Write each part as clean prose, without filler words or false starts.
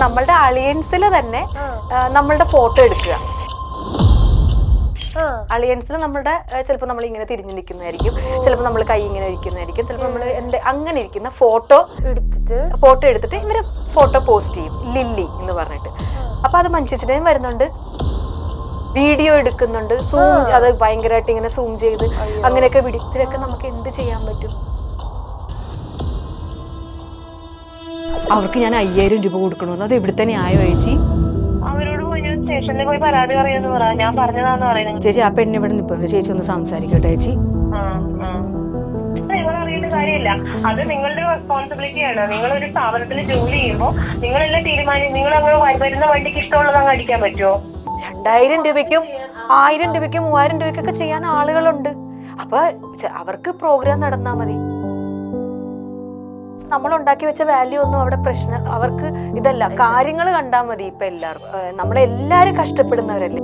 നമ്മളുടെ അളിയൻസിൽ തന്നെ നമ്മളുടെ ഫോട്ടോ എടുക്കുക. അളിയൻസിൽ നമ്മുടെ ചിലപ്പോൾ നമ്മൾ ഇങ്ങനെ തിരിഞ്ഞു നിൽക്കുന്നതായിരിക്കും, ചിലപ്പോൾ നമ്മൾ കൈ ഇങ്ങനെ ഇരിക്കുന്നതായിരിക്കും, ചിലപ്പോൾ നമ്മൾ അങ്ങനെ ഇരിക്കുന്ന ഫോട്ടോ എടുത്തിട്ട് ഇവര് ഫോട്ടോ പോസ്റ്റ് ചെയ്യും, ലില്ലി എന്ന് പറഞ്ഞിട്ട്. അപ്പൊ അത് മനുഷ്യച്ചിടയും വരുന്നുണ്ട്, വീഡിയോ എടുക്കുന്നുണ്ട്, സൂം, അത് ഭയങ്കരമായിട്ട് ഇങ്ങനെ സൂം ചെയ്ത് അങ്ങനെയൊക്കെ ഇതിലൊക്കെ നമുക്ക് എന്ത് ചെയ്യാൻ പറ്റും? അവർക്ക് ഞാൻ 5000 രൂപ കൊടുക്കണമെന്ന്, അത് എവിടുത്തെ ന്യായം ചേച്ചി? അവരോട് പോയി സ്റ്റേഷനിൽ പോയി പരാതി പറയാന്ന് പറ, ഞാൻ പറഞ്ഞതാന്ന് പറയുന്നത്. ചേച്ചി ആ പെണ്ണ് ഇവിടെ നിൽപ്പുണ്ട്, ചേച്ചി ഒന്ന് സംസാരിക്കട്ടെ ചേച്ചി. നിങ്ങൾ അറിയേണ്ട കാര്യമില്ല, അത് നിങ്ങളുടെ റെസ്പോൺസിബിലിറ്റിയാണ്. നിങ്ങൾ ഒരു സ്ഥാപനത്തിൽ ജോലി ചെയ്യുമ്പോൾ നിങ്ങളെല്ലാം തീരുമാനിക്കും. നിങ്ങൾ അങ്ങ് വരുന്ന വണ്ടിക്ക് ഇഷ്ടമുള്ളത് അങ്ങ് അടിക്കാൻ പറ്റുമോ? 2000 രൂപയ്ക്കും 1000 രൂപയ്ക്കും 3000 രൂപയ്ക്കൊക്കെ ചെയ്യാൻ ആളുകളുണ്ട്. അപ്പൊ അവർക്ക് പ്രോഗ്രാം നടന്നാ മതി. നമ്മൾ ഉണ്ടാക്കി വെച്ച വാല്യൂ ഒന്നും അവിടെ പ്രശ്നം, അവർക്ക് ഇതല്ല, കാര്യങ്ങൾ കണ്ടാൽ മതി. ഇപ്പൊ എല്ലാവർക്കും നമ്മളെല്ലാരും കഷ്ടപ്പെടുന്നവരല്ലേ.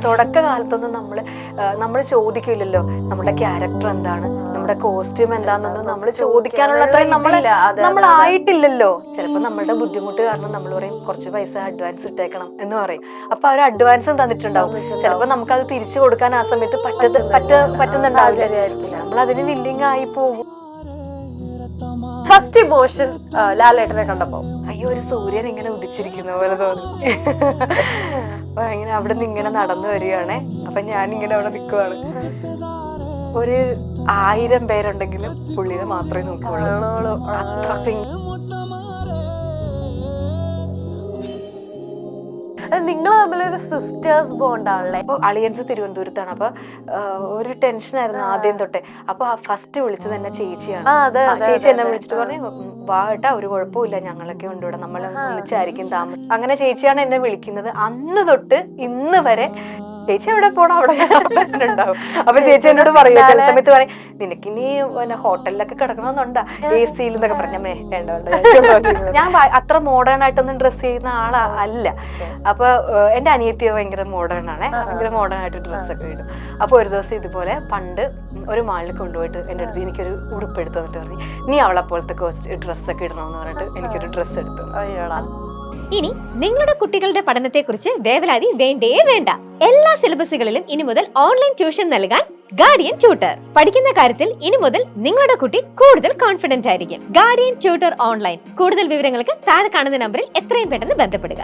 തുടക്കകാലത്തൊന്നും നമ്മൾ ചോദിക്കില്ലല്ലോ നമ്മുടെ ക്യാരക്ടർ എന്താണ്, നമ്മുടെ കോസ്റ്റ്യൂം എന്താണെന്നൊന്നും നമ്മൾ ചോദിക്കാനുള്ള നമ്മളായിട്ടില്ലല്ലോ. ചിലപ്പോൾ നമ്മളുടെ ബുദ്ധിമുട്ട് കാരണം നമ്മൾ പറയും കുറച്ച് പൈസ അഡ്വാൻസ് ഇട്ടേക്കണം എന്ന് പറയും. അപ്പൊ അവർ അഡ്വാൻസും തന്നിട്ടുണ്ടാവും. ചിലപ്പോൾ നമുക്കത് തിരിച്ചു കൊടുക്കാൻ ആ സമയത്ത് പറ്റുന്നുണ്ടാവില്ല. നമ്മൾ അതിന് വില്ലിങ് ആയി പോകും. ഫസ്റ്റ് ഇമോഷൻ ലാലേട്ടനെ കണ്ടപ്പോ അയ്യോ ഒരു സൂര്യൻ ഇങ്ങനെ ഉദിച്ചിരിക്കുന്ന പോലെ തോന്നി. അപ്പൊ ഇങ്ങനെ അവിടെ നിന്ന് ഇങ്ങനെ നടന്നു വരികയാണേ. അപ്പൊ ഞാനിങ്ങനെ അവിടെ നിൽക്കുവാണ്. ഒരു 1000 പേരുണ്ടെങ്കിലും പുള്ളിനെ മാത്രമേ നോക്കുള്ളൂ. നിങ്ങൾ തമ്മിലൊരു സിസ്റ്റേഴ്സ് ബോണ്ടാണല്ലേ. അപ്പൊ അളിയൻസ് തിരുവനന്തപുരത്താണ്. അപ്പൊ ഒരു ടെൻഷനായിരുന്നു ആദ്യം തൊട്ടേ. അപ്പൊ ഫസ്റ്റ് വിളിച്ചത് തന്നെ ചേച്ചിയാണ്. ചേച്ചി എന്നെ വിളിച്ചിട്ട് പറഞ്ഞു വാട്ടാ ഒരു കുഴപ്പമില്ല, ഞങ്ങളൊക്കെ ഉണ്ട് ഇവിടെ, നമ്മൾ ഒന്നിച്ചായിരിക്കും താമസം. അങ്ങനെ ചേച്ചിയാണ് എന്നെ വിളിക്കുന്നത്. അന്ന് തൊട്ട് ഇന്ന് വരെ ചേച്ചി എവിടെ പോണോ അവിടെ ഉണ്ടാവും. അപ്പൊ ചേച്ചി എന്നോട് പറയും, ചില സമയത്ത് പറയും നിനക്കിനി ഹോട്ടലിലൊക്കെ കിടക്കണമെന്നുണ്ടാ AC എന്നൊക്കെ പറഞ്ഞേ വേണ്ട വേണ്ട. ഞാൻ അത്ര മോഡേൺ ആയിട്ടൊന്നും ഡ്രസ് ചെയ്യുന്ന അല്ല. അപ്പൊ എന്റെ അനിയത്തി ഭയങ്കര മോഡേൺ ആണ്, ഭയങ്കര മോഡേൺ ആയിട്ട് ഡ്രസ്സൊക്കെ ഇടും. അപ്പൊ ഒരു ദിവസം ഇതുപോലെ പണ്ട് ഒരു മാളിൽ കൊണ്ടുപോയിട്ട് എന്റെ അടുത്ത് എനിക്കൊരു ഉടുപ്പ് എടുത്തു തന്നിട്ട് പറഞ്ഞു നീ അവളെ പോലത്തെ ഡ്രസ്സൊക്കെ ഇടണമെന്ന് പറഞ്ഞിട്ട് എനിക്കൊരു ഡ്രസ്സ് എടുത്തു. ഇനി നിങ്ങളുടെ കുട്ടികളുടെ പഠനത്തെക്കുറിച്ച് വേവലാതി വേണ്ടേ വേണ്ട. എല്ലാ സിലബസുകളിലും ഇനി മുതൽ ഓൺലൈൻ ട്യൂഷൻ നൽകാൻ ഗാർഡിയൻ ട്യൂട്ടർ. പഠിക്കുന്ന കാര്യത്തിൽ ഇനി മുതൽ നിങ്ങളുടെ കുട്ടി കൂടുതൽ കോൺഫിഡന്റ് ആയിരിക്കും. Guardian tutor online. കൂടുതൽ വിവരങ്ങൾക്ക് താഴെ കാണുന്ന നമ്പറിൽ എത്രയും പെട്ടെന്ന് ബന്ധപ്പെടുക.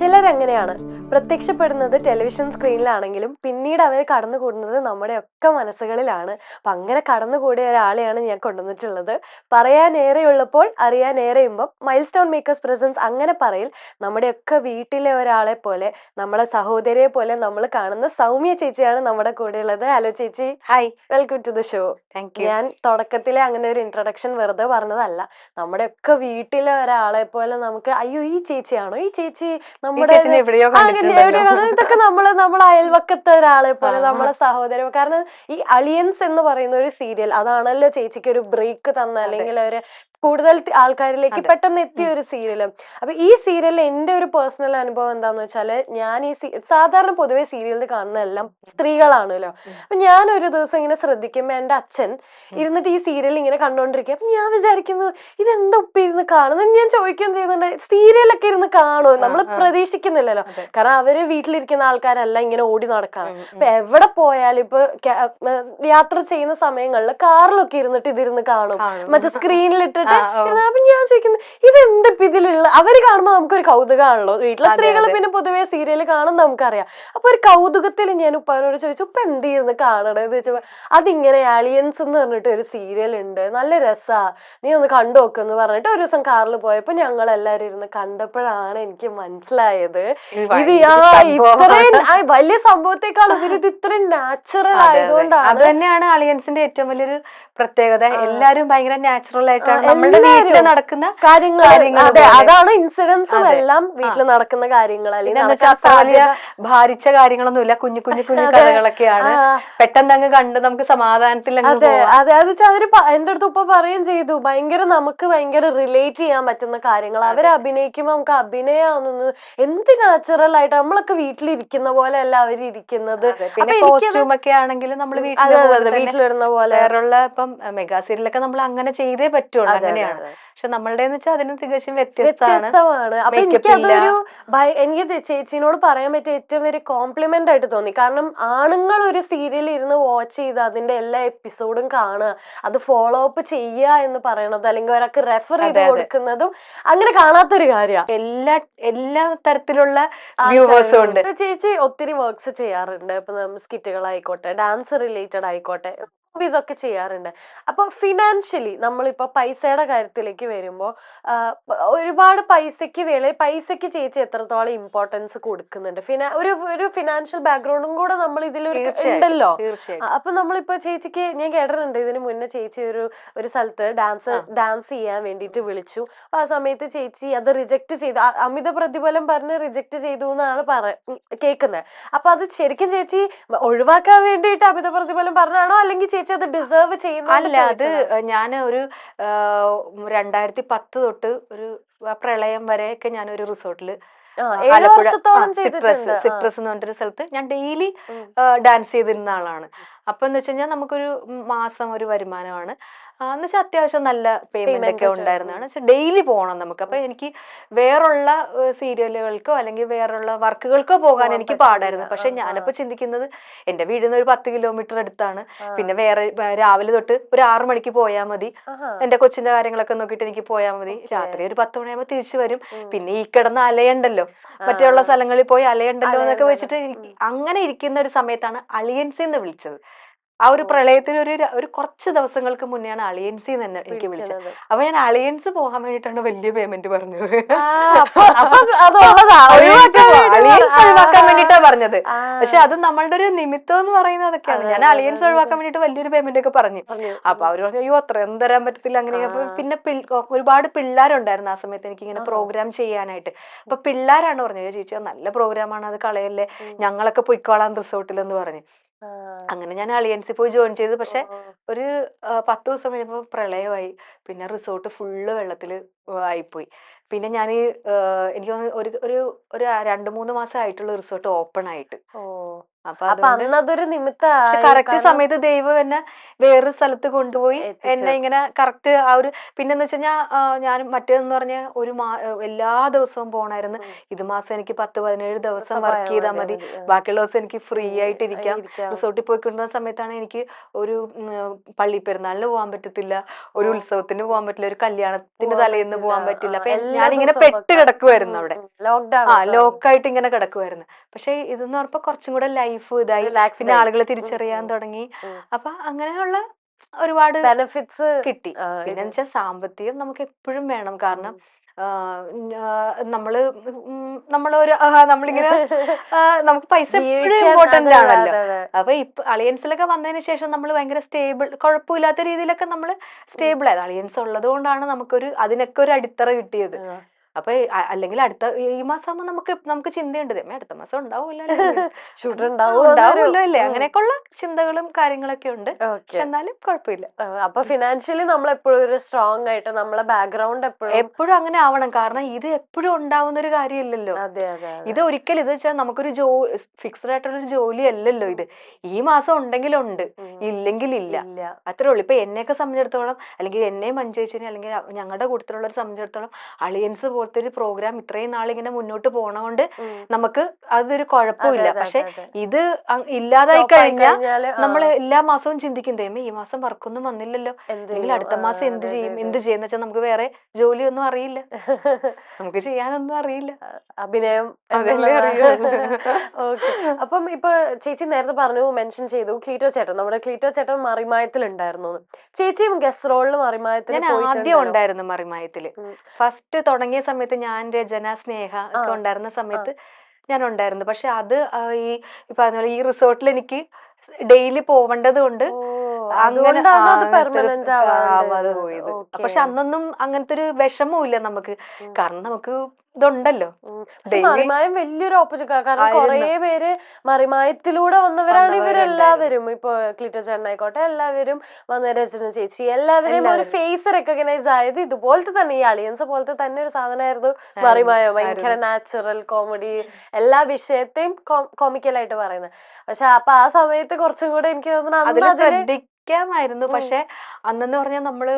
ചിലരങ്ങനെയാണ്, പ്രത്യക്ഷപ്പെടുന്നത് ടെലിവിഷൻ സ്ക്രീനിലാണെങ്കിലും പിന്നീട് അവർ കടന്നുകൂടുന്നത് നമ്മുടെ ഒക്കെ മനസ്സുകളിലാണ്. അപ്പൊ അങ്ങനെ കടന്നുകൂടിയ ഒരാളെയാണ് ഞാൻ കൊണ്ടുവന്നിട്ടുള്ളത്. പറയാനേറെയുള്ളപ്പോൾ അറിയാനേറെയുമ്പം മൈൽ സ്റ്റോൺ മേക്കേഴ്സ് പ്രസൻസ് അങ്ങനെ പറയിൽ നമ്മുടെയൊക്കെ വീട്ടിലെ ഒരാളെ പോലെ, നമ്മളെ സഹോദരിയെ പോലെ നമ്മൾ കാണുന്ന സൗമ്യ ചേച്ചിയാണ് നമ്മുടെ കൂടെ ഉള്ളത്. ഹലോ ചേച്ചി. Hi, welcome to the show. Thank you. ഞാൻ തുടക്കത്തിലെ അങ്ങനെ ഒരു ഇൻട്രൊഡക്ഷൻ വെറുതെ പറഞ്ഞതല്ല. നമ്മുടെ ഒക്കെ വീട്ടിലെ ഒരാളെ പോലെ നമുക്ക് അയ്യോ ഈ ചേച്ചിയാണോ, ഈ ചേച്ചി നമ്മുടെ ഇതൊക്കെ നമ്മളെ അയൽവക്കത്തെ ഒരാളെ പോലെ, നമ്മളെ സഹോദരൻ. കാരണം ഈ അളിയൻസ് എന്ന് പറയുന്ന ഒരു സീരിയൽ അതാണല്ലോ ചേച്ചിക്ക് ഒരു ബ്രേക്ക് തന്ന, അല്ലെങ്കിൽ ഒരു കൂടുതൽ ആൾക്കാരിലേക്ക് പെട്ടെന്ന് എത്തിയ ഒരു സീരിയലും. അപ്പൊ ഈ സീരിയലിൽ എന്റെ ഒരു പേഴ്സണൽ അനുഭവം എന്താന്ന് വെച്ചാല്, ഞാൻ ഈ സാധാരണ പൊതുവെ സീരിയലിൽ കാണുന്ന എല്ലാം സ്ത്രീകളാണല്ലോ. അപ്പൊ ഞാൻ ഒരു ദിവസം ഇങ്ങനെ ശ്രദ്ധിക്കുമ്പോ എന്റെ അച്ഛൻ ഇരുന്നിട്ട് ഈ സീരിയൽ ഇങ്ങനെ കണ്ടോണ്ടിരിക്കുക. അപ്പൊ ഞാൻ വിചാരിക്കുന്നു ഇതെന്താ ഉപ്പ ഇരുന്ന് കാണുന്നത്. ഞാൻ ചോദിക്കുകയും ചെയ്യുന്നുണ്ട്, സീരിയലൊക്കെ ഇരുന്ന് കാണുമോ? നമ്മൾ പ്രതീക്ഷിക്കുന്നില്ലല്ലോ. കാരണം അവര് വീട്ടിലിരിക്കുന്ന ആൾക്കാരല്ല, ഇങ്ങനെ ഓടി നടക്കാണ്. അപ്പൊ എവിടെ പോയാലും ഇപ്പൊ യാത്ര ചെയ്യുന്ന സമയങ്ങളിൽ കാറിലൊക്കെ ഇരുന്നിട്ട് ഇതിരുന്ന് കാണും, മറ്റേ സ്ക്രീനിലിട്ടിട്ട്. അപ്പൊ ഞാൻ ചോദിക്കുന്നത് ഇതെന്താ ഇതിലുള്ള, അവര് കാണുമ്പോ നമുക്കൊരു കൗതുകമാണല്ലോ. വീട്ടിലെ സ്ത്രീകൾ പിന്നെ പൊതുവെ സീരിയൽ കാണും നമുക്കറിയാം. അപ്പൊ ഒരു കൗതുകത്തിൽ ഞാൻ ഉപ്പാനോട് ചോദിച്ചു ഉപ്പ എന്ത് ചെയ്യുന്നു കാണണേന്ന് ചോദിച്ചപ്പോ അതിങ്ങനെ ആലിയൻസ് എന്ന് പറഞ്ഞിട്ട് ഒരു സീരിയൽ ഉണ്ട്, നല്ല രസാ, നീ ഒന്ന് കണ്ടു നോക്കെന്ന് പറഞ്ഞിട്ട് ഒരു ദിവസം കാറിൽ പോയപ്പോ ഞങ്ങൾ എല്ലാരും ഇരുന്ന് കണ്ടപ്പോഴാണ് എനിക്ക് മനസ്സിലായത് ഇത് ഇത്രയും വലിയ സംഭവത്തെക്കാൾ ഇവരിത് ഇത്രയും നാച്ചുറൽ ആയതുകൊണ്ടാണ്. അത് തന്നെയാണ് അളിയൻസിന്റെ ഏറ്റവും വലിയൊരു പ്രത്യേകത. എല്ലാരും ഭയങ്കര നാച്ചുറൽ ആയിട്ടാണ് നമ്മുടെ വീട്ടില് നടക്കുന്ന കാര്യങ്ങൾ. അതെ, അതാണ് ഇൻസിഡൻസും എല്ലാം വീട്ടിൽ നടക്കുന്ന കാര്യങ്ങൾ. അല്ലെങ്കിൽ ഭാരിച്ച കാര്യങ്ങളൊന്നുമില്ല, കുഞ്ഞു കുഞ്ഞു കുഞ്ഞു കഥകളൊക്കെയാണ്. പെട്ടെന്ന് അങ്ങ് കണ്ട് നമുക്ക് സമാധാനത്തിൽ. അതെ അതെ, അത് അവര് എന്റെ അടുത്ത് ഉപ്പ പറയുകയും ചെയ്തു, ഭയങ്കര നമുക്ക് ഭയങ്കര റിലേറ്റ് ചെയ്യാൻ പറ്റുന്ന കാര്യങ്ങൾ. അവര് അഭിനയിക്കുമ്പോ നമുക്ക് അഭിനയാണെന്ന് എന്ത് നാച്ചുറൽ ആയിട്ട് നമ്മളൊക്കെ വീട്ടിലിരിക്കുന്ന പോലെ അല്ല അവര് ഇരിക്കുന്നത്. ഒക്കെ ആണെങ്കിൽ നമ്മൾ വീട്ടിലിരുന്ന പോലെ. വേറുള്ള ഇപ്പം മെഗാ സീരിയലൊക്കെ നമ്മൾ അങ്ങനെ ചെയ്തേ പറ്റുള്ളൂ, അങ്ങനെയാണ്. പക്ഷെ നമ്മളുടെ വെച്ചാൽ അതിന് തികച്ചും വ്യത്യസ്തമാണ്. അപ്പൊ എനിക്കതൊരു എനിക്ക് ചേച്ചിനോട് പറയാൻ പറ്റിയ ഏറ്റവും വലിയ കോംപ്ലിമെന്റ് ആയിട്ട് തോന്നി. കാരണം ആണുങ്ങൾ ഒരു സീരിയൽ ഇരുന്ന് വാച്ച് ചെയ്ത് അതിന്റെ എല്ലാ എപ്പിസോഡും കാണുക, അത് ഫോളോ അപ്പ് ചെയ്യുക എന്ന് പറയണത്, അല്ലെങ്കിൽ ഒരാൾക്ക് റെഫർ ചെയ്ത് കൊടുക്കുന്നതും അങ്ങനെ കാണാത്തൊരു കാര്യമാണ്. എല്ലാ തരത്തിലുള്ള വ്യൂവേഴ്സും ഉണ്ട്. ചേച്ചി ഒത്തിരി വർക്ക്സ് ചെയ്യാറുണ്ട്. ഇപ്പൊ സ്കിറ്റുകളായിക്കോട്ടെ, ഡാൻസ് റിലേറ്റഡ് ആയിക്കോട്ടെ, മൂവീസ് ഒക്കെ ചെയ്യാറുണ്ട്. അപ്പൊ ഫിനാൻഷ്യലി നമ്മളിപ്പോ പൈസയുടെ കാര്യത്തിലേക്ക് വരുമ്പോ ഒരുപാട് പൈസക്ക് ചേച്ചി എത്രത്തോളം ഇമ്പോർട്ടൻസ് കൊടുക്കുന്നുണ്ട്? ഒരു ഫിനാൻഷ്യൽ ബാക്ക്ഗ്രൗണ്ടും കൂടെ നമ്മൾ ഇതിൽ ഉണ്ടല്ലോ. അപ്പൊ നമ്മളിപ്പോ ചേച്ചിക്ക് ഞാൻ കേട്ടിട്ടുണ്ട്, ഇതിന് മുന്നേ ചേച്ചി ഒരു സ്ഥലത്ത് ഡാൻസ് ചെയ്യാൻ വേണ്ടിട്ട് വിളിച്ചു. അപ്പൊ ആ സമയത്ത് ചേച്ചി അത് റിജക്ട് ചെയ്തു, അമിത പ്രതിഫലം പറഞ്ഞ് റിജക്ട് ചെയ്തു എന്നാണ് കേൾക്കുന്നത്. അപ്പൊ അത് ശരിക്കും ചേച്ചി ഒഴിവാക്കാൻ വേണ്ടിയിട്ട് അമിത പ്രതിഫലം പറഞ്ഞാണോ, അല്ലെങ്കിൽ ചേച്ചി അത് ഡിസേർവ് ചെയ്യുന്നു? അല്ല, അത് ഞാൻ ഒരു 2010 തൊട്ട് ഒരു പ്രളയം വരെയൊക്കെ ഞാനൊരു റിസോർട്ടില്, സിട്രസ് എന്ന് പറഞ്ഞൊരു സ്ഥലത്ത് ഞാൻ ഡെയിലി ഡാൻസ് ചെയ്തിരുന്ന ആളാണ്. അപ്പൊ എന്ന് വെച്ച് കഴിഞ്ഞാൽ നമുക്കൊരു മാസം ഒരു വരുമാനമാണ്. എന്ന് വെച്ചാൽ അത്യാവശ്യം നല്ല പേയ്മെന്റ് ഒക്കെ ഉണ്ടായിരുന്നതാണ്. ഡെയിലി പോകണം നമുക്ക്. അപ്പൊ എനിക്ക് വേറുള്ള സീരിയലുകൾക്കോ അല്ലെങ്കിൽ വേറുള്ള വർക്കുകൾക്കോ പോകാൻ എനിക്ക് പാടായിരുന്നു. പക്ഷെ ഞാനിപ്പോ ചിന്തിക്കുന്നത്, എന്റെ വീടിൽ നിന്ന് ഒരു 10 കിലോമീറ്റർ അടുത്താണ്. പിന്നെ വേറെ രാവിലെ തൊട്ട് ഒരു 6 മണിക്ക് പോയാൽ മതി, എന്റെ കൊച്ചിന്റെ കാര്യങ്ങളൊക്കെ നോക്കിയിട്ട് എനിക്ക് പോയാൽ മതി. രാത്രി ഒരു 10 മണിയാകുമ്പോൾ തിരിച്ചു വരും. പിന്നെ ഈ കിടന്ന് അലയണ്ടല്ലോ, മറ്റുള്ള സ്ഥലങ്ങളിൽ പോയി അലയണ്ടല്ലോ എന്നൊക്കെ വെച്ചിട്ട് അങ്ങനെ ഇരിക്കുന്ന ഒരു സമയത്താണ് അളിയൻസിന്ന് വിളിച്ചത്. ആ ഒരു പ്രളയത്തിന് ഒരു കുറച്ച് ദിവസങ്ങൾക്ക് മുന്നെയാണ് അളിയൻസി തന്നെ എനിക്ക് വിളിച്ചത്. അപ്പൊ ഞാൻ അളിയൻസ് പോകാൻ വേണ്ടിട്ടാണ് വലിയ പേയ്മെന്റ് പറഞ്ഞത്. ഒഴിവാക്കാൻ വേണ്ടിട്ടാ പറഞ്ഞത്. പക്ഷെ അത് നമ്മളുടെ ഒരു നിമിത്തം എന്ന് പറയുന്നത് അതൊക്കെയാണ്. ഞാൻ അളിയൻസ് ഒഴിവാക്കാൻ വേണ്ടിട്ട് വലിയൊരു പേയ്മെന്റ് ഒക്കെ പറഞ്ഞു. അപ്പൊ അവര് പറഞ്ഞു, അയ്യോ അത്രയൊന്നും തരാൻ പറ്റത്തില്ല അങ്ങനെ. അപ്പൊ പിന്നെ ഒരുപാട് പിള്ളേരുണ്ടായിരുന്നു ആ സമയത്ത് എനിക്ക് ഇങ്ങനെ പ്രോഗ്രാം ചെയ്യാനായിട്ട്. അപ്പൊ പിള്ളേരാണ് പറഞ്ഞത്, ചേച്ചി നല്ല പ്രോഗ്രാമാണ്, അത് കളയല്ലേ, ഞങ്ങളൊക്കെ പൊയ്ക്കോളാം റിസോർട്ടിൽ എന്ന് പറഞ്ഞു. അങ്ങനെ ഞാൻ അളിയൻസിൽ പോയി ജോയിൻ ചെയ്തു. പക്ഷെ ഒരു 10 ദിവസം കഴിഞ്ഞപ്പോ പ്രളയമായി. പിന്നെ റിസോർട്ട് ഫുള്ള് വെള്ളത്തില് ആയിപ്പോയി. പിന്നെ ഞാൻ എനിക്ക് ഒരു 2-3 മാസം ആയിട്ടുള്ള റിസോർട്ട് ഓപ്പൺ ആയിട്ട്. കറക്റ്റ് സമയത്ത് ദൈവം എന്നെ വേറൊരു സ്ഥലത്ത് കൊണ്ടുപോയി എന്നെ ഇങ്ങനെ കറക്റ്റ് ആ ഒരു. പിന്നെന്ന് വെച്ച് കഴിഞ്ഞാൽ ഞാൻ മറ്റേതെന്ന് പറഞ്ഞ എല്ലാ ദിവസവും പോണായിരുന്നു. ഇത് മാസം എനിക്ക് 10-17 ദിവസം വർക്ക് ചെയ്താൽ മതി, ബാക്കിയുള്ള ദിവസം എനിക്ക് ഫ്രീ ആയിട്ട് ഇരിക്കാം. റിസോർട്ടിൽ പോയിക്കൊണ്ടിരുന്ന സമയത്താണ് എനിക്ക് ഒരു പള്ളി പെരുന്നാളിന് പോകാൻ പറ്റത്തില്ല, ഒരു ഉത്സവത്തിന് പോകാൻ പറ്റില്ല, ഒരു കല്യാണത്തിന് തലേന്ന് പോകാൻ പറ്റില്ല. അപ്പൊ ഞാനിങ്ങനെ പെട്ട് കിടക്കുമായിരുന്നു അവിടെ, ലോക്കായിട്ട് ഇങ്ങനെ കിടക്കുമായിരുന്നു. പക്ഷെ ഇതെന്ന് പറഞ്ഞപ്പോ കുറച്ചും കൂടെ ലൈഫ് ഇതായി. പിന്നെ ആളുകൾ തിരിച്ചറിയാൻ തുടങ്ങി. അപ്പൊ അങ്ങനെയുള്ള ഒരുപാട് ബെനിഫിറ്റ്സ് കിട്ടി. പിന്നെ വെച്ചാൽ സാമ്പത്തികം നമുക്ക് എപ്പോഴും വേണം. കാരണം നമ്മളിങ്ങനെ നമുക്ക് പൈസ എപ്പോഴും ഇമ്പോർട്ടന്റ് ആണല്ലോ. അപ്പൊ ഇപ്പൊ അളിയൻസിലൊക്കെ വന്നതിന് ശേഷം നമ്മൾ ഭയങ്കര സ്റ്റേബിൾ, കുഴപ്പമില്ലാത്ത രീതിയിലൊക്കെ നമ്മൾ സ്റ്റേബിൾ ആയത്. അളിയൻസ് ഉള്ളത് കൊണ്ടാണ് നമുക്കൊരു അതിനൊക്കെ ഒരു അടിത്തറ കിട്ടിയത്. അപ്പൊ അല്ലെങ്കിൽ ഈ മാസം ആകുമ്പോ നമുക്ക് ചിന്തയുണ്ട്, അടുത്ത മാസം ഉണ്ടാവുമല്ലോ അല്ലേ, അങ്ങനെയൊക്കെയുള്ള ചിന്തകളും കാര്യങ്ങളൊക്കെ ഉണ്ട്. എന്നാലും കുഴപ്പമില്ല. അപ്പൊ ഫിനാൻഷ്യലി നമ്മൾ എപ്പോഴും ഒരു സ്ട്രോങ് ആയിട്ട് നമ്മളെ ബാക്ക്ഗ്രൗണ്ട് എപ്പോഴും അങ്ങനെ ആവണം. കാരണം ഇത് എപ്പോഴും ഉണ്ടാവുന്ന ഒരു കാര്യമില്ലല്ലോ. ഇത് ഒരിക്കലും ഇത് വെച്ചാൽ നമുക്കൊരു ഫിക്സ്ഡ് ആയിട്ടുള്ള ഒരു ജോലി അല്ലല്ലോ ഇത്. ഈ മാസം ഉണ്ടെങ്കിലുണ്ട്, ഇല്ലെങ്കിൽ ഇല്ല, അത്രേ ഉള്ളൂ. ഇപ്പൊ എന്നെയൊക്കെ സംബന്ധിച്ചിടത്തോളം, അല്ലെങ്കിൽ എന്നെ മഞ്ജുചേച്ചിനെ അല്ലെങ്കിൽ ഞങ്ങളുടെ കൂട്ടത്തിലുള്ളവരെ സംബന്ധിച്ചിടത്തോളം, അളിയൻസ് പോലത്തെ ഒരു പ്രോഗ്രാം ഇത്രയും നാളിങ്ങനെ മുന്നോട്ട് പോണകൊണ്ട് നമുക്ക് അതൊരു കുഴപ്പമില്ല. പക്ഷെ ഇത് ഇല്ലാതായി കഴിഞ്ഞാൽ നമ്മൾ എല്ലാ മാസവും ചിന്തിക്കും, ദൈവമേ ഈ മാസം വർക്കൊന്നും വന്നില്ലല്ലോ, അല്ലെങ്കിൽ അടുത്ത മാസം എന്ത് ചെയ്യുന്ന വെച്ചാൽ നമുക്ക് വേറെ ജോലിയൊന്നും അറിയില്ല, നമുക്ക് ചെയ്യാനൊന്നും അറിയില്ല, അഭിനയം. അപ്പം ഇപ്പൊ ചേച്ചി നേരത്തെ പറഞ്ഞു, മെൻഷൻ ചെയ്തു ക്ലീറ്റോ ചേട്ടൻ, നമ്മുടെ ക്ലീറ്റോ ചേട്ടൻ മറിമായത്തിൽ ഉണ്ടായിരുന്നു. ചേച്ചിയും ഗസ്റ്റ് റോളിൽ മറിമായത്തിൽ ഞാൻ ആദ്യം ഉണ്ടായിരുന്നു. മറിമായത്തില് ഫസ്റ്റ് തുടങ്ങിയ സമയത്ത് ഞാൻ, രചന, സ്നേഹ ഒക്കെ ഉണ്ടായിരുന്ന സമയത്ത് ഞാൻ ഉണ്ടായിരുന്നു. പക്ഷെ അത് ഈ പറഞ്ഞ പോലെ ഈ റിസോർട്ടിൽ എനിക്ക് ഡെയിലി പോവേണ്ടത് കൊണ്ട് അങ്ങനെ അതുകൊണ്ടാണ് അത് അങ്ങനത്തെ ഒരു പെർമനന്റ് ആവാതെ പോയത്. പക്ഷെ അന്നൊന്നും അങ്ങനത്തെ ഒരു വിഷമവും ഇല്ല നമുക്ക്, കാരണം നമുക്ക് ഇതുണ്ടല്ലോ പക്ഷെ ഡെയിലി മറിമായം വലിയൊരു ഓപ്പർച്യൂണിറ്റി, കാരണം ആയിരുന്നു. കുറേ പേര് മറിമായത്തിലൂടെ വന്നവരാണ് വന്നവരുണ്ടായിരുന്നു. ഇവരെല്ലാവരും. ഇപ്പൊ ക്ലിറ്റോ ചേട്ടനായിക്കോട്ടെ, എല്ലാവരും വന്ന രചന ചേച്ചി, എല്ലാവരെയും ഒരു ഫേസ് റെക്കഗ്നൈസ് ആയത് ഇതുപോലത്തെ തന്നെ, ഈ അളിയൻസ് പോലത്തെ തന്നെ ഒരു സാധനമായിരുന്നു മറിമായം. ഭയങ്കര നാച്ചുറൽ കോമഡി, എല്ലാ വിഷയത്തെയും കോമിക്കലായിട്ട് പറയുന്നത്. പക്ഷെ അപ്പൊ ആ സമയത്ത് കുറച്ചും കൂടെ എനിക്ക് തോന്നുന്നു അതില് അന്ന് അതില് ശ്രദ്ധിക്കാമായിരുന്നു. പക്ഷെ അന്നെന്ന് പറഞ്ഞാൽ നമ്മള്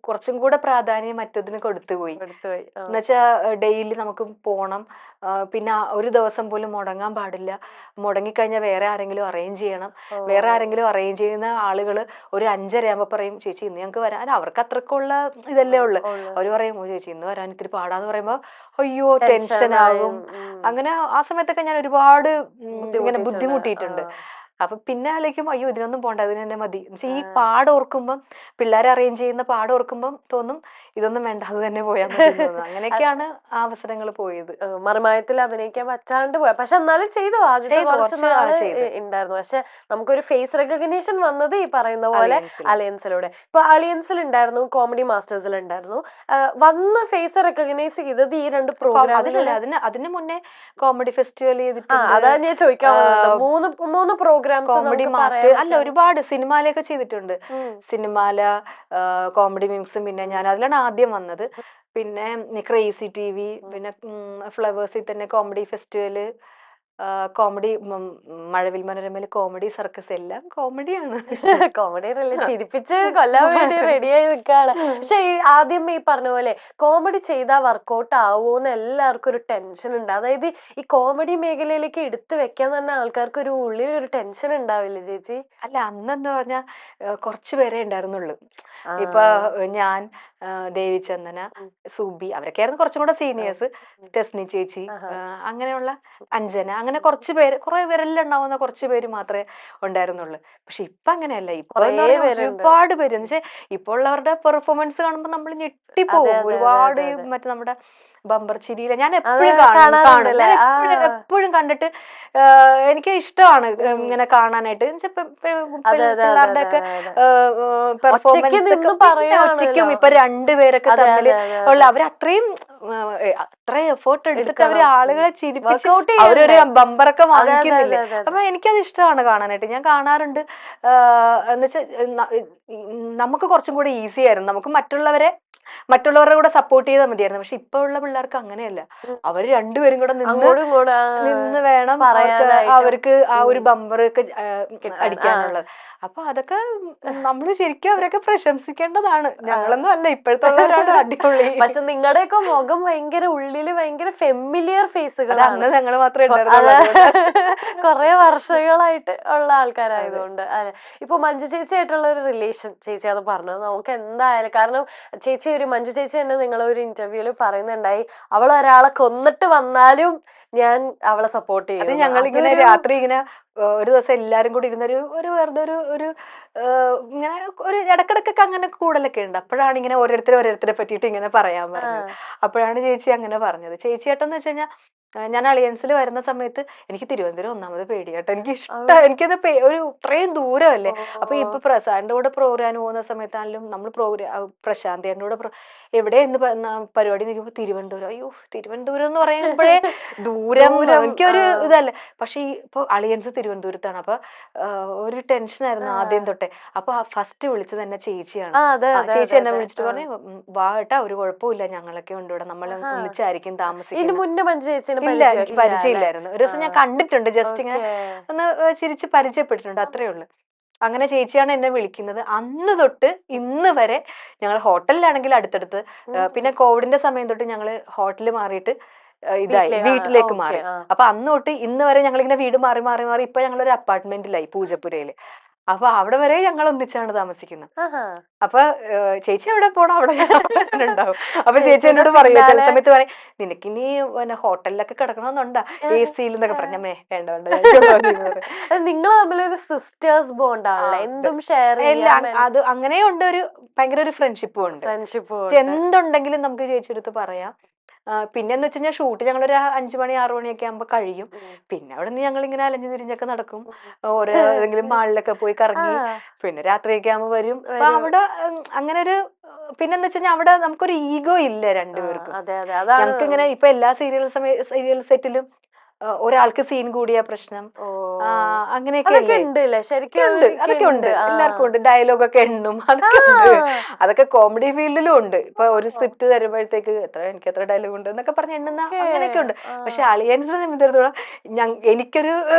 കുറച്ചും കൂടെ പ്രാധാന്യം മറ്റതിന് കൊടുത്തുപോയി. എടുത്തുപോയി. എന്നുവെച്ചാ ഡെയിലി നമുക്ക് പോണം, പിന്നെ ഒരു ദിവസം പോലും മുടങ്ങാൻ പാടില്ല. മുടങ്ങിക്കഴിഞ്ഞാൽ വേറെ ആരെങ്കിലും അറേഞ്ച് ചെയ്യണം. വേറെ ആരെങ്കിലും അറേഞ്ച് ചെയ്യുന്ന ആളുകൾ ഒരു 5:30 ആകുമ്പോൾ പറയും ചേച്ചി ഇന്ന് ഞങ്ങൾക്ക് വരാൻ, അവർക്ക് അത്രക്കുള്ള ഇതല്ലേ ഉള്ളു. അവര് പറയും ഓ ചേച്ചി ഇന്ന് വരാൻ ഇത്തിരി പാടാന്ന് പറയുമ്പോ അയ്യോ ടെൻഷൻ ആകും. അങ്ങനെ ആ സമയത്തൊക്കെ ഞാൻ ഒരുപാട് ഇങ്ങനെ ബുദ്ധിമുട്ടിയിട്ടുണ്ട്. അപ്പൊ പിന്നെ ആലോചിക്കും അയ്യോ ഇതിനൊന്നും പോണ്ട, അതിന് തന്നെ മതി. ഈ പാട് ഓർക്കുമ്പം, പിള്ളേരെ അറേഞ്ച് ചെയ്യുന്ന പാട് ഓർക്കുമ്പം തോന്നും ഇതൊന്നും വേണ്ട, അത് തന്നെ പോയാൽ മതി തോന്നും. അങ്ങനെയൊക്കെയാണ് ആ അവസരങ്ങൾ പോയത്. മറിമായത്തിൽ അഭിനയിക്കാൻ പറ്റാണ്ട് പോയ, പക്ഷെ എന്നാലും ചെയ്തു. ആദ്യത്തെ കുറച്ച് നാള് ഉണ്ടായിരുന്നു. പക്ഷെ നമുക്കൊരു ഫേസ് റെക്കഗ്നീഷൻ വന്നത് ഈ പറയുന്ന പോലെ അലയൻസിലൂടെ. ഇപ്പൊ അലിയൻസിൽ ഉണ്ടായിരുന്നു, കോമഡി മാസ്റ്റേഴ്സിൽ ഉണ്ടായിരുന്നു. വന്ന് ഫേസ് റെക്കഗ്നൈസ് ചെയ്തത് ഈ 2 പ്രോഗ്രാമിലല്ല, അതിന് മുന്നേ കോമഡി ഫെസ്റ്റിവൽ ചെയ്തിട്ടുണ്ട്. അതാ ഞാൻ ചോദിക്കാൻ മൂന്ന് പ്രോഗ്രാംസ് കോമഡി മാസ്റ്റർ അല്ല, ഒരുപാട് സിനിമയിലൊക്കെ ചെയ്തിട്ടുണ്ട്. സിനിമാല, കോമഡി മിംസും, പിന്നെ ഞാൻ അതിലാണ് ആദ്യം വന്നത്. പിന്നെ ക്രേസി TV, പിന്നെ ഫ്ലവേഴ്സിൽ തന്നെ കോമഡി ഫെസ്റ്റിവല്, കോമഡി മഴവിൽ മനോരമയിൽ കോമഡി സർക്കസ്, എല്ലാം കോമഡിയാണ്. കോമഡി ചിരിപ്പിച്ച് കൊല്ലാൻ വേണ്ടി റെഡിയായി നിൽക്കാണ്. പക്ഷെ ഈ ആദ്യം ഈ പറഞ്ഞ പോലെ കോമഡി ചെയ്താൽ വർക്കൗട്ട് ആവുമോന്ന് എല്ലാവർക്കും ഒരു ടെൻഷൻ ഉണ്ട്. അതായത് ഈ കോമഡി മേഖലയിലേക്ക് എടുത്തു വെക്കാൻ തന്നെ ആൾക്കാർക്ക് ഒരു ഉള്ളിൽ ഒരു ടെൻഷൻ ഉണ്ടാവില്ലേ ചേച്ചി? അല്ല, അന്നെന്താ പറഞ്ഞാ കുറച്ചു പേരെ ഉണ്ടായിരുന്നുള്ളു. ഇപ്പൊ ഞാൻ, ദേവിചന്ദന, സുബി, അവരൊക്കെ ആയിരുന്നു കുറച്ചും കൂടെ സീനിയേഴ്സ്. തെസ്നി ചേച്ചി, അങ്ങനെയുള്ള അഞ്ജന, അങ്ങനെ കുറച്ച് പേര്, കുറെ വിരലിലുണ്ടാവുന്ന കുറച്ച് പേര് മാത്രമേ ഉണ്ടായിരുന്നുള്ളൂ. പക്ഷെ ഇപ്പൊ അങ്ങനെയല്ല, ഇപ്പൊ ഒരുപാട് പേര്. എന്നുവെച്ചാൽ ഇപ്പോൾ ഉള്ളവരുടെ പെർഫോമൻസ് കാണുമ്പോൾ നമ്മൾ ഞെട്ടിപ്പോവും. ഒരുപാട് മറ്റേ നമ്മുടെ ബമ്പർ ചിരിയില ഞാൻ എപ്പോഴും കാണും, എപ്പോഴും കണ്ടിട്ട് എനിക്ക് ഇഷ്ടമാണ് ഇങ്ങനെ കാണാനായിട്ട്. പിള്ളേരുടെ ഒക്കെ പെർഫോമൻസ് ഒറ്റയ്ക്കും ഇപ്പൊ 2 പേരൊക്കെ തമ്മിൽ ഉള്ള, അവരത്രയും അത്ര എഫേർട്ട് എടുത്തിട്ട് അവര് ആളുകളെ ചിരിപ്പിച്ച് അവരൊരു ബമ്പറൊക്കെ വാങ്ങിക്കുന്നില്ല. അപ്പൊ എനിക്കത് ഇഷ്ടമാണ് കാണാനായിട്ട്, ഞാൻ കാണാറുണ്ട്. എന്നുവെച്ചാൽ നമുക്ക് കുറച്ചും കൂടെ ഈസി ആയിരുന്നു, നമുക്ക് മറ്റുള്ളവരുടെ കൂടെ സപ്പോർട്ട് ചെയ്താൽ മതിയായിരുന്നു. പക്ഷെ ഇപ്പൊ ഉള്ള പിള്ളേർക്ക് അങ്ങനെയല്ല, അവര് 2 പേരും കൂടെ നിന്ന് വേണം അവർക്ക് ആ ഒരു ബമ്പർ ഒക്കെ അടിക്കാനുള്ളത്. അപ്പൊ അതൊക്കെ നമ്മള് ശരിക്കും അവരൊക്കെ പ്രശംസിക്കേണ്ടതാണ്. ഞങ്ങളൊന്നും അല്ല, ഇപ്പോഴത്തുള്ളവരാണ് അടിപൊളി. പക്ഷെ നിങ്ങളുടെയൊക്കെ മുഖം ഭയങ്കര ഉള്ളില് ഭയങ്കര ഫെമിലിയർ ഫേസുകളാണ്. അന്ന് ഞങ്ങൾ മാത്രമേ ഉണ്ടായിരുന്നുള്ളൂ, കൊറേ വർഷങ്ങളായിട്ട് ഉള്ള ആൾക്കാരായതുകൊണ്ട്. അല്ലെ, ഇപ്പൊ മഞ്ജു ചേച്ചി ആയിട്ടുള്ള ഒരു റിലേഷൻ ചേച്ചി അത് പറഞ്ഞത് നമുക്ക് എന്തായാലും, കാരണം ചേച്ചി മഞ്ജു ചേച്ചി തന്നെ നിങ്ങളൊരു ഇന്റർവ്യൂല് പറയുന്നുണ്ടായി, അവൾ ഒരാളെ കൊന്നിട്ട് വന്നാലും ഞാൻ അവളെ സപ്പോർട്ട് ചെയ്യും. അത് ഞങ്ങളിങ്ങനെ രാത്രി ഇങ്ങനെ ഒരു ദിവസം എല്ലാരും കൂടി ഇരുന്നൊരു വെറുതെ ഒരു ഇങ്ങനെ ഒരു ഇടക്കിടക്കൊക്കെ അങ്ങനെ കൂടലൊക്കെ ഉണ്ട്. അപ്പോഴാണ് ഇങ്ങനെ ഓരോരുത്തരെ പറ്റിയിട്ട് ഇങ്ങനെ പറയാൻ പറഞ്ഞത്. അപ്പോഴാണ് ചേച്ചി അങ്ങനെ പറഞ്ഞത്. ചേച്ചിയേട്ടെന്ന് വെച്ച് കഴിഞ്ഞാൽ ഞാൻ അളിയൻസിൽ വരുന്ന സമയത്ത് എനിക്ക് തിരുവനന്തപുരം ഒന്നാമത് പേടിയാട്ടോ. എനിക്ക് ഇഷ്ടം, എനിക്കത് ഒരു ഇത്രയും ദൂരമല്ലേ. അപ്പൊ ഇപ്പൊ പ്രസാദിന്റെ കൂടെ പ്രോഗ്രാം പോകുന്ന സമയത്താണെങ്കിലും നമ്മൾ പ്രശാന്തിന്റെ കൂടെ എവിടെ എന്ന് പരിപാടി നിൽക്കുമ്പോ തിരുവനന്തപുരം, അയ്യോ തിരുവനന്തപുരം എന്ന് പറയുമ്പോഴേ ദൂരം, എനിക്കൊരു ഇതല്ലേ. പക്ഷെ ഇപ്പൊ അളിയൻസ് തിരുവനന്തപുരത്താണ്. അപ്പൊ ഒരു ടെൻഷനായിരുന്നു ആദ്യം തൊട്ടേ. അപ്പൊ ഫസ്റ്റ് വിളിച്ചത് തന്നെ ചേച്ചിയാണ്. ചേച്ചി എന്നെ വിളിച്ചിട്ട് പറഞ്ഞു വാ കേട്ടാ, ഒരു കുഴപ്പമില്ല, ഞങ്ങളൊക്കെ ഉണ്ട് ഇവിടെ, നമ്മൾ ഒന്നിച്ചായിരിക്കും താമസിക്കുന്നത്. ഇല്ല, എനിക്ക് പരിചയമില്ലായിരുന്നു. ഒരു ദിവസം ഞാൻ കണ്ടിട്ടുണ്ട്, ജസ്റ്റ് ഇങ്ങനെ ഒന്ന് ചിരിച്ച് പരിചയപ്പെട്ടിട്ടുണ്ട്, അത്രേ ഉള്ളൂ. അങ്ങനെ ചേച്ചിയാണ് എന്നെ വിളിക്കുന്നത്. അന്ന് തൊട്ട് ഇന്ന് വരെ ഞങ്ങൾ ഹോട്ടലിലാണെങ്കിൽ അടുത്തടുത്ത്. പിന്നെ കോവിഡിന്റെ സമയം തൊട്ട് ഞങ്ങള് ഹോട്ടലിൽ മാറിയിട്ട് വീട്ടിലേക്ക് മാറി. അപ്പൊ അന്ന് തൊട്ട് ഇന്ന് വരെ ഞങ്ങളിങ്ങനെ വീട് മാറി മാറി മാറി ഇപ്പൊ ഞങ്ങളൊരു അപ്പാർട്ട്മെന്റിലായി പൂജപ്പുരയില്. അപ്പൊ അവിടെ വരെ ഞങ്ങൾ ഒന്നിച്ചാണ് താമസിക്കുന്നത്. അപ്പൊ ചേച്ചി എവിടെ പോണോ അവിടെ ഉണ്ടാവും. അപ്പൊ ചേച്ചി എന്നോട് പറയൂ, ചില സമയത്ത് പറയും നിനക്കിനി ഹോട്ടലിലൊക്കെ കിടക്കണമെന്നുണ്ടാ AC എന്നൊക്കെ പറഞ്ഞേ, വേണ്ട നിങ്ങൾ തമ്മിലൊരു സിസ്റ്റേഴ്സ് ബോണ്ടാണല്ലോ, എന്തും ഷെയർ ചെയ്യാം. അത് അങ്ങനെയുണ്ട്, ഭയങ്കര ഒരു ഫ്രണ്ട്ഷിപ്പും ഉണ്ട്. എന്തുണ്ടെങ്കിലും നമുക്ക് ചേച്ചി അടുത്ത് പറയാം. പിന്നെന്ന് വെച്ച് കഴിഞ്ഞാൽ ഷൂട്ട് ഞങ്ങളൊരു 5 മണി 6 മണിയൊക്കെ ആകുമ്പോൾ കഴിയും. പിന്നെ അവിടെ നിന്ന് ഞങ്ങൾ ഇങ്ങനെ അലഞ്ഞു തിരിഞ്ഞൊക്കെ നടക്കും, ഓരോ ഏതെങ്കിലും മാളിലൊക്കെ പോയി കറങ്ങി. പിന്നെ രാത്രിയൊക്കെ ആകുമ്പോൾ വരും. അപ്പൊ അവിടെ അങ്ങനെ ഒരു പിന്നെന്ന് വെച്ച് കഴിഞ്ഞാൽ അവിടെ നമുക്കൊരു ഈഗോ ഇല്ല രണ്ടുപേർക്കും. ഞങ്ങൾക്ക് ഇങ്ങനെ ഇപ്പൊ എല്ലാ സീരിയൽ സെറ്റിലും ഒരാൾക്ക് സീൻ കൂടിയ പ്രശ്നം, അങ്ങനെയൊക്കെ ഉണ്ട്. അതൊക്കെ ഉണ്ട്, എല്ലാവർക്കും ഉണ്ട്. ഡയലോഗ് ഒക്കെ എണ്ണും, അതൊക്കെ ഉണ്ട്. അതൊക്കെ കോമഡി ഫീൽഡിലും ഉണ്ട്. ഇപ്പൊ ഒരു സ്ക്രിപ്റ്റ് തരുമ്പോഴത്തേക്ക് എനിക്ക് എത്ര ഡയലോഗ് ഉണ്ട് എന്നൊക്കെ പറഞ്ഞ് എണ്ണുന്ന അങ്ങനെയൊക്കെ ഉണ്ട്. പക്ഷെ അളിയൻസിനെ സംബന്ധിച്ചിടത്തോളം എനിക്കൊരു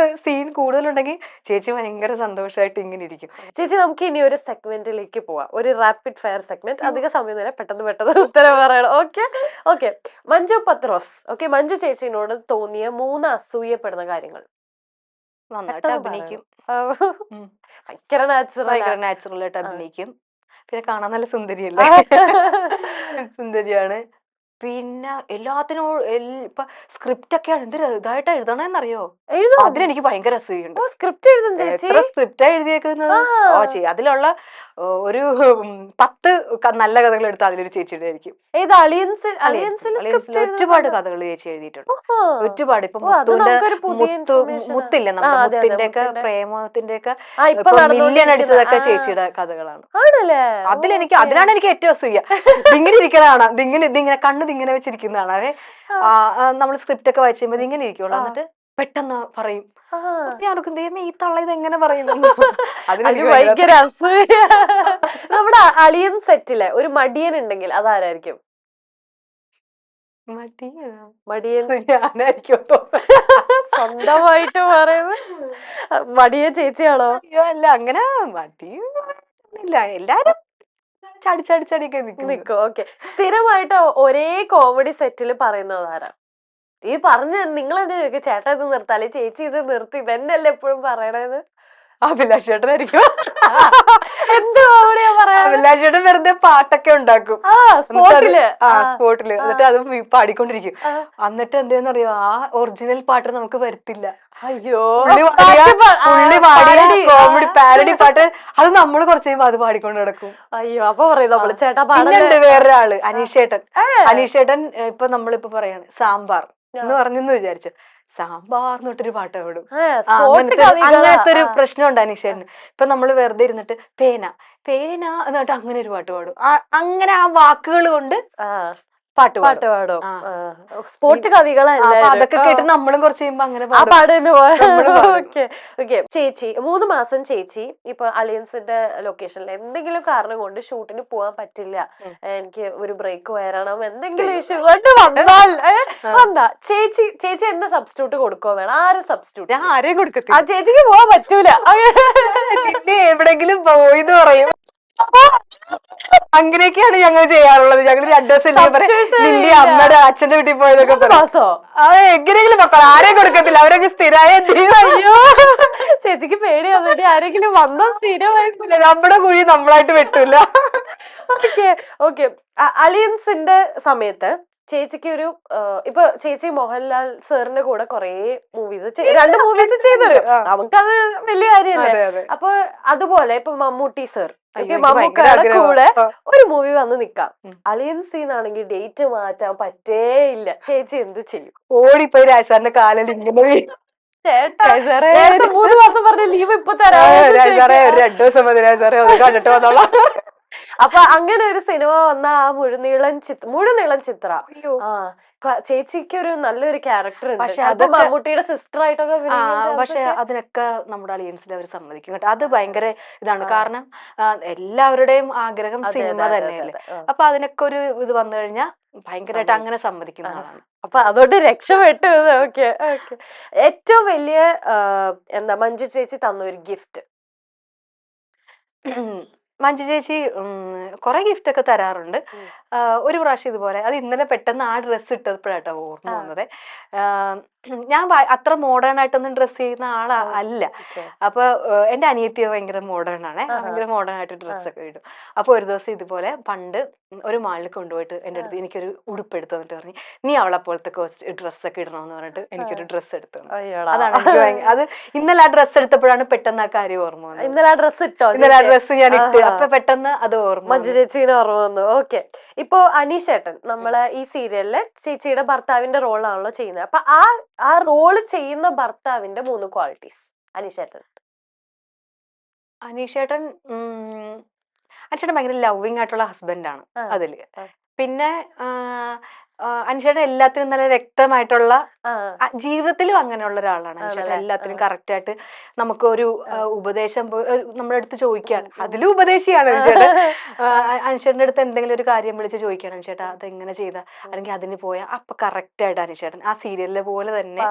സീൻ കൂടുതലുണ്ടെങ്കിൽ ചേച്ചി ഭയങ്കര സന്തോഷമായിട്ട് ഇങ്ങനെ ഇരിക്കും. ചേച്ചി നമുക്ക് ഇനി ഒരു സെഗ്മെന്റിലേക്ക് പോവാം, ഒരു റാപ്പിഡ് ഫയർ സെഗ്മെന്റ്. അധിക സമയം തന്നെ പെട്ടെന്ന് ഉത്തരം പറയണം. ഓക്കെ. മഞ്ജു പത്രോസ്. ഓക്കെ, മഞ്ജു ചേച്ചിനോട് തോന്നിയ 3 അസൂയപ്പെടുന്ന കാര്യങ്ങൾ. നന്നായിട്ട് അഭിനയിക്കും, ഭയങ്കര നാച്ചുറൽ ആയിട്ട് അഭിനയിക്കും. പിന്നെ കാണാൻ നല്ല സുന്ദരിയല്ലേ, സുന്ദരിയാണ്. പിന്നെ എല്ലാത്തിനും ഇപ്പൊ സ്ക്രിപ്റ്റ് ഒക്കെയാണ് എന്ത് ഇതായിട്ട് എഴുതണമെന്നറിയോ, അതിലെനിക്ക് ഭയങ്കര അസൂയുണ്ട്. എത്ര സ്ക്രിപ്റ്റാ എഴുതിയേക്കുന്നത്. അതിലുള്ള ഒരു 10 നല്ല കഥകൾ എടുത്ത് അതിലൊരു ചേച്ചിയുടെ ആയിരിക്കും. ഒരുപാട് കഥകൾ ചേച്ചി എഴുതിയിട്ടുണ്ട്, ഒരുപാട്. ഇപ്പൊ മുത്തില്ലേ, നമ്മുടെ മുത്തിന്റെ ഒക്കെ പ്രേമത്തിന്റെ ഒക്കെ മില്യൺ അടിച്ചതൊക്കെ ചേച്ചിയുടെ കഥകളാണ്. അതിലാണ് എനിക്ക് ഏറ്റവും അസൂയ. ഇതിങ്ങനെ ഇരിക്കണതാണ്, ഇതിങ്ങനെ കണ്ണ് ഇങ്ങനെ വെച്ചിരിക്കുന്നതാണ്. നമ്മൾ സ്ക്രിപ്റ്റ് ഒക്കെ വായിച്ചു കഴിയുമ്പോൾ ഇങ്ങനെ ഇരിക്കുള്ളൂ, എന്നിട്ട് പെട്ടെന്ന് പറയും. ഞാനൊക്കെ ദൈവമേ ഈ തള്ള ഇത് എങ്ങനെ പറയുന്നു. ഭയങ്കര അസൂയ. നമ്മുടെ അളിയൻ സെറ്റിലെ ഒരു മടിയൻ ഉണ്ടെങ്കിൽ അതാരായിരിക്കും? മടിയൻ ഞാനായിരിക്കും. സ്വന്തമായിട്ട് പറയുന്നത് മടിയൻ ചേച്ചിയാണോ? അയ്യോ അല്ല, അങ്ങനെ മടിയില്ല, എല്ലാരും ചടിച്ചടിച്ചടിക്കെ നിക്കും. ഓക്കെ. സ്ഥിരമായിട്ട് ഒരേ കോമഡി സെറ്റിൽ പറയുന്നത് ആരാ? ഈ നിങ്ങൾ എന്താ ചോദിക്കുക, ചേട്ടാ ഇത് നിർത്താല്ലേ, ചേച്ചി ഇത് നിർത്തി, ഇതന്നെയല്ലേ എപ്പോഴും പറയണത്? അഭിലാഷ് ചേട്ടനായിരിക്കും. എന്ത് കോമഡിയാ പറയാ? അഭിലാഷ് ചേട്ടൻ വെറുതെ പാട്ടൊക്കെ ഉണ്ടാക്കും സ്പോട്ടില്, എന്നിട്ട് അത് പാടിക്കൊണ്ടിരിക്കും. എന്നിട്ട് എന്താന്നറിയോ, ആ ഒറിജിനൽ പാട്ട് നമുക്ക് വരത്തില്ല. അയ്യോ, പുള്ളി പാടിയ കോമഡി പാരഡി പാട്ട് അത് നമ്മൾ കുറച്ച് കഴിയുമ്പോ അത് പാടിക്കൊണ്ട് നടക്കും. അയ്യോ, അപ്പൊ പറയും നമ്മള് ചേട്ടാ. പിന്നുണ്ട് വേറൊരാള്, അനീഷേട്ടൻ. ഇപ്പൊ നമ്മളിപ്പോ പറയാണ് സാമ്പാർ എന്ന് പറഞ്ഞെന്ന് വിചാരിച്ചു, സാമ്പാർ എന്നിട്ടൊരു പാട്ട് പാടും. അങ്ങനത്തെ ഒരു പ്രശ്നം ഉണ്ട് അനീഷേട്ടന്. ഇപ്പൊ നമ്മള് വെറുതെ ഇരുന്നിട്ട് പേന എന്നിട്ട് അങ്ങനെ ഒരു പാട്ട് പാടും. അങ്ങനെ ആ വാക്കുകൾ കൊണ്ട് പാട്ട് പാടും. സ്പോട്ട് കവികളല്ല. അതൊക്കെ കേട്ട് നമ്മളും കുറച്ച് കഴിയുമ്പോ അങ്ങനെ ചേച്ചി 3 മാസം ചേച്ചി ഇപ്പൊ അലിയൻസിന്റെ ലൊക്കേഷനിൽ എന്തെങ്കിലും കാരണം കൊണ്ട് ഷൂട്ടിന് പോകാൻ പറ്റില്ല, എനിക്ക് ഒരു ബ്രേക്ക് വരണം, എന്തെങ്കിലും ഇഷ്യൂ കൊണ്ട് വന്നാ ചേച്ചി എന്നെ സബ്സ്റ്റിറ്റ്യൂട്ട് കൊടുക്കോ വേണം? ആരും സബ്സ്റ്റിറ്റ്യൂട്ട് ആരെയും കൊടുക്കത്തില്ല. ആ ചേച്ചിക്ക് പോവാൻ പറ്റൂല. എവിടെങ്കിലും പോയിന്ന് പറയും. അങ്ങനെയൊക്കെയാണ് ഞങ്ങൾ ചെയ്യാറുള്ളത്. ഞങ്ങൾ 2 ദിവസം ലില്ലി അമ്മയുടെ അച്ഛന്റെ വീട്ടിൽ പോയതൊക്കെ എങ്ങനെയെങ്കിലും മക്കൾ ആരെയും കൊടുക്കത്തില്ല, അവരൊക്കെ സ്ഥിരമായ. അയ്യോ, ചേച്ചിക്ക് പേടിയാവുന്ന ആരെങ്കിലും വന്നാ സ്ഥിരമായിട്ടില്ല, നമ്മുടെ കുഴി നമ്മളായിട്ട് വെട്ടൂല. ഓക്കെ. അലിയൻസിന്റെ സമയത്ത് ചേച്ചിക്ക് ഒരു ഇപ്പൊ ചേച്ചി മോഹൻലാൽ സാറിന്റെ കൂടെ കൊറേ 2 മൂവീസ് ചെയ്തത്, നമുക്കത് വലിയ കാര്യമല്ലേ. അപ്പൊ അതുപോലെ ഇപ്പൊ മമ്മൂട്ടി സർ, മമ്മൂക്കയുടെ കൂടെ ഒരു മൂവി വന്ന് നിക്കാം. അലിയൻസ് സീനാണെങ്കിൽ ഡേറ്റ് മാറ്റാൻ പറ്റേയില്ല. ചേച്ചി എന്ത് ചെയ്യും? ഓടിപ്പോയി രാജസാറിന്റെ കാലിൽ ഇങ്ങനെ ചേട്ടാ 3 മാസം പറഞ്ഞ ലീവ് ഇപ്പൊ തരാം, 2 ദിവസം മതി രാജസാറെ, കണ്ടിട്ട് വന്നോളാം. അപ്പൊ അങ്ങനെ ഒരു സിനിമ വന്ന ആ മുഴുനീളം ചിത്ര, ചേച്ചിക്ക് ഒരു നല്ലൊരു ക്യാരക്ടർ ഉണ്ട്. പക്ഷെ അത് മമ്മൂട്ടിയുടെ സിസ്റ്റർ ആയിട്ടൊക്കെ. പക്ഷെ അതിനൊക്കെ നമ്മുടെ അലിയൻസിൽ അവർ സമ്മതിക്കും കേട്ടോ. അത് ഭയങ്കര ഇതാണ്, കാരണം എല്ലാവരുടെയും ആഗ്രഹം സിനിമ തന്നെയല്ലേ. അപ്പൊ അതിനൊക്കെ ഒരു ഇത് വന്നു കഴിഞ്ഞാൽ ഭയങ്കരമായിട്ട് അങ്ങനെ സമ്മതിക്കുന്നതാണ്. അപ്പൊ അതുകൊണ്ട് രക്ഷപ്പെട്ടു. ഓക്കെ. ഏറ്റവും വലിയ എന്താ മഞ്ജു ചേച്ചി തന്ന ഒരു ഗിഫ്റ്റ്? മഞ്ജു ചേച്ചി കുറെ ഗിഫ്റ്റ് ഒക്കെ തരാറുണ്ട്. ഒരു പ്രാവശ്യം ഇതുപോലെ, അത് ഇന്നലെ പെട്ടെന്ന് ആ ഡ്രസ്സ് ഇട്ടപ്പോഴാട്ടോ ഓർമ്മ വന്നത്. ഞാൻ അത്ര മോഡേൺ ആയിട്ടൊന്നും ഡ്രസ് ചെയ്യുന്ന ആളല്ല. അപ്പൊ എന്റെ അനിയത്തി ഭയങ്കര മോഡേൺ ആണ്, ഭയങ്കര മോഡേൺ ആയിട്ട് ഡ്രസ്സൊക്കെ ഇടും. അപ്പൊ ഒരു ദിവസം ഇതുപോലെ പണ്ട് ഒരു മാളിൽ കൊണ്ടുപോയിട്ട് എന്റെ അടുത്ത് എനിക്കൊരു ഉടുപ്പ് എടുത്തു തന്നിട്ട് പറഞ്ഞു, നീ അവളെ പോലത്തെ ഡ്രസ്സൊക്കെ ഇടണമെന്ന് പറഞ്ഞിട്ട് എനിക്കൊരു ഡ്രസ്സ് എടുത്തു. അതാണ് എനിക്ക് അത് ഇന്നലെ ആ ഡ്രസ്സ് എടുത്തപ്പോഴാണ് പെട്ടെന്ന് ആ കാര്യം ഓർമ്മ വന്നത്. ഇന്നലെ ആ ഡ്രസ്സ് ഞാൻ ഇട്ട്. അപ്പൊ പെട്ടെന്ന് അത് ഓർമ്മ മഞ്ജു ചേച്ചീനെ ഓർമ്മ വന്നു. ഓക്കെ. ഇപ്പൊ അനീഷേട്ടൻ നമ്മള് ഈ സീരിയലില് ചേച്ചിയുടെ ഭർത്താവിന്റെ റോളാണല്ലോ ചെയ്യുന്നത്. അപ്പൊ ആ റോള് ചെയ്യുന്ന ഭർത്താവിന്റെ 3 ക്വാളിറ്റീസ് അനീഷേട്ടൻ. അനീഷേട്ടൻ അനീഷേട്ടൻ ഭയങ്കര ലവിങ് ആയിട്ടുള്ള ഹസ്ബൻഡാണ് അതില്. പിന്നെ അനീഷേട്ടൻ എല്ലാത്തിനും നല്ല വ്യക്തമായിട്ടുള്ള ജീവിതത്തിലും അങ്ങനെയുള്ള ഒരാളാണ് അനീഷേട്ടൻ. എല്ലാത്തിനും കറക്റ്റ് ആയിട്ട് നമുക്കൊരു ഉപദേശം നമ്മുടെ അടുത്ത് ചോദിക്കുകയാണ്, അതിലും ഉപദേശിയാണ് അനീഷേട്ടൻ. അനീഷേട്ടൻ്റെ അടുത്ത് എന്തെങ്കിലും ഒരു കാര്യം വിളിച്ച് ചോദിക്കുകയാണ്, അനീഷേട്ടാ അതെങ്ങനെ ചെയ്താ അല്ലെങ്കിൽ അതിന് പോയാൽ അപ്പൊ കറക്റ്റ് ആയിട്ട് അനീഷേട്ടൻ ആ സീരിയലിലെ പോലെ തന്നെ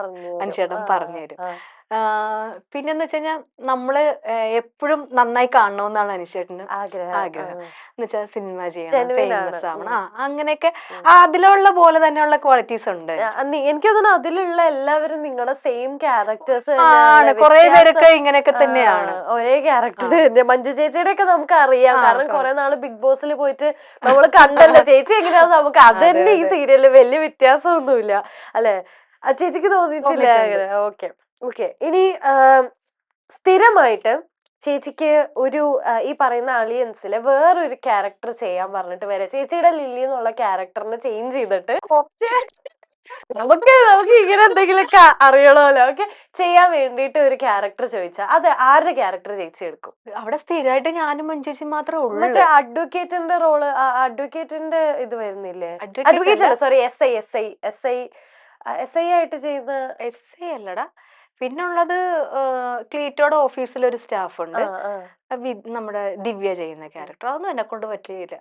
അനീഷേട്ടൻ പറഞ്ഞു തരും. പിന്നെന്ന് വെച്ച് കഴിഞ്ഞാൽ നമ്മള് എപ്പോഴും നന്നായി കാണണമെന്നാണ് അനീഷേട്ടന് ആഗ്രഹം. എന്ന് വെച്ചാൽ സിനിമ ചെയ്യണം, ഫേമസ് ആവണം, അങ്ങനെയൊക്കെ അതിലുള്ള പോലെ തന്നെയുള്ള ക്വാളിറ്റീസ് ഉണ്ട്. എനിക്ക് തോന്നുന്നു അതിലുള്ള എല്ലാവരും നിങ്ങളുടെ സെയിം ക്യാരക്ടേഴ്സ് ആണ്. കുറെ പേരൊക്കെ ഇങ്ങനെയൊക്കെ തന്നെയാണ്, ഒരേ ക്യാരക്ടർ. മഞ്ജു ചേച്ചിയുടെ ഒക്കെ നമുക്ക് അറിയാം, കാരണം കുറെ നാള് ബിഗ് ബോസിൽ പോയിട്ട് നമ്മൾ കണ്ടല്ലോ ചേച്ചി എങ്ങനെയാന്ന് നമുക്ക്. അത് തന്നെ ഈ സീരിയലിൽ വലിയ വ്യത്യാസമൊന്നുമില്ല അല്ലെ? ചേച്ചിക്ക് തോന്നിയിട്ടില്ല? Okay okay. ഇനി സ്ഥിരമായിട്ട് ചേച്ചിക്ക് ഒരു ഈ പറയുന്ന അലിയൻസിലെ വേറൊരു ക്യാരക്ടർ ചെയ്യാൻ പറഞ്ഞിട്ട് വരെ ചേച്ചിയുടെ ലില്ലി എന്നുള്ള ക്യാരക്ടറിനെ ചേഞ്ച് ചെയ്തിട്ട് നമുക്ക് ഇങ്ങനെ എന്തെങ്കിലുമൊക്കെ അറിയണമല്ലോ. ഓക്കെ, ചെയ്യാൻ വേണ്ടിട്ട് ഒരു ക്യാരക്ടർ ചോദിച്ചാൽ അത് ആരുടെ ക്യാരക്ടർ ചേച്ചി എടുക്കും? അവിടെ സ്ഥിരമായിട്ട് ഞാനും മഞ്ജുച്ചി മാത്രമേ ഉള്ളൂ. മറ്റേ അഡ്വക്കേറ്റിന്റെ റോള്, അഡ്വക്കേറ്റിന്റെ ഇത് വരുന്നില്ലേ? അഡ്വക്കേറ്റ് അല്ല, സോറി, എസ് ഐ ആയിട്ട് ചെയ്ത. SI അല്ലടാ, പിന്നുള്ളത് ക്ലീറ്റോടെ ഓഫീസിലൊരു സ്റ്റാഫ് ഉണ്ട്, നമ്മുടെ ദിവ്യ ചെയ്യുന്ന ക്യാരക്ടർ. അതൊന്നും എന്നെ കൊണ്ട് പറ്റുകയില്ല.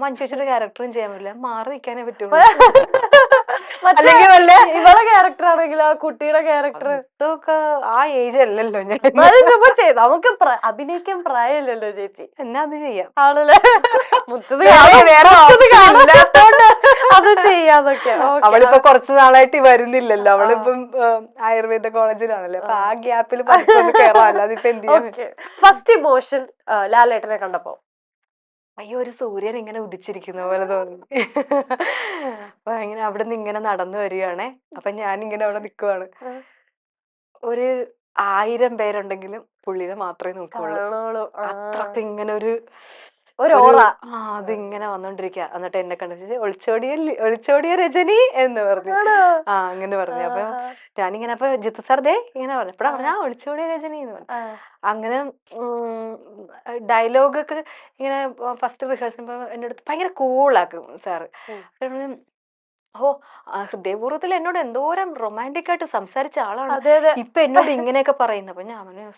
മഞ്ജുച്ചിയുടെ ക്യാരക്ടറും ചെയ്യാൻ പറ്റില്ല, മാറി നിൽക്കാനേ പറ്റുള്ളൂ. അല്ലെങ്കിൽ വല്ല ഇവളെ ക്യാരക്ടർ ആണെങ്കിൽ ആ കുട്ടിയുടെ ക്യാരക്ടർ ഇതൊക്കെ ആ ഏജ് അല്ലല്ലോ ഞാൻ. നമുക്ക് അഭിനയിക്കാൻ പ്രായമല്ലല്ലോ ചേച്ചി, എന്നാ അത് ചെയ്യാം. ആണല്ലേ? അത് ചെയ്യാന്നൊക്കെ. അവളിപ്പോ കുറച്ചു നാളായിട്ട് വരുന്നില്ലല്ലോ, അവളിപ്പം ആയുർവേദ കോളേജിലാണല്ലോ, അപ്പൊ ആ ഗ്യാപ്പിൽ കയറാം. അല്ലാതെ ഇപ്പൊ എന്ത് ചെയ്യാൻ? ഫസ്റ്റ് ഇമോഷൻ ലാലേട്ടനെ കണ്ടപ്പോ? അയ്യോ, ഒരു സൂര്യൻ ഇങ്ങനെ ഉദിച്ചിരിക്കുന്ന പോലെ തോന്നി. അപ്പൊ ഇങ്ങനെ അവിടെ നിന്ന് ഇങ്ങനെ നടന്നു വരികയാണേ, അപ്പൊ ഞാനിങ്ങനെ അവിടെ നിക്കുവാണ്. ഒരു 1000 പേരുണ്ടെങ്കിലും പുള്ളിനെ മാത്രമേ നോക്കുള്ളൂ. അത്രക്ക് ഇങ്ങനെ ഒരു ഓറ അതിങ്ങനെ വന്നോണ്ടിരിക്കുക. എന്നിട്ട് എന്നെ കണ്ടിട്ട് ഒളിച്ചോടിയ രജനി എന്ന് പറഞ്ഞു. അങ്ങനെ പറഞ്ഞു. അപ്പൊ ഞാനിങ്ങനെ, അപ്പൊ ജിത്തു സാർ ദേ ഇങ്ങനെ പറഞ്ഞു, എപ്പോഴാ പറഞ്ഞ ഒളിച്ചോടിയ രജനി എന്ന് പറഞ്ഞു. അങ്ങനെ ഡയലോഗൊക്കെ ഇങ്ങനെ ഫസ്റ്റ് റിഹേഴ്സൽ എന്റെ അടുത്ത് ഭയങ്കര കൂളാക്കും സാറ്. ഓ, ഹൃദയപൂർവ്വത്തിൽ എന്നോട് എന്തോരം റൊമാൻറ്റിക് ആയിട്ട് സംസാരിച്ച ആളാണ്, ഇപ്പൊ എന്നോട് ഇങ്ങനെയൊക്കെ പറയുന്നത്. അപ്പൊ ഞാൻ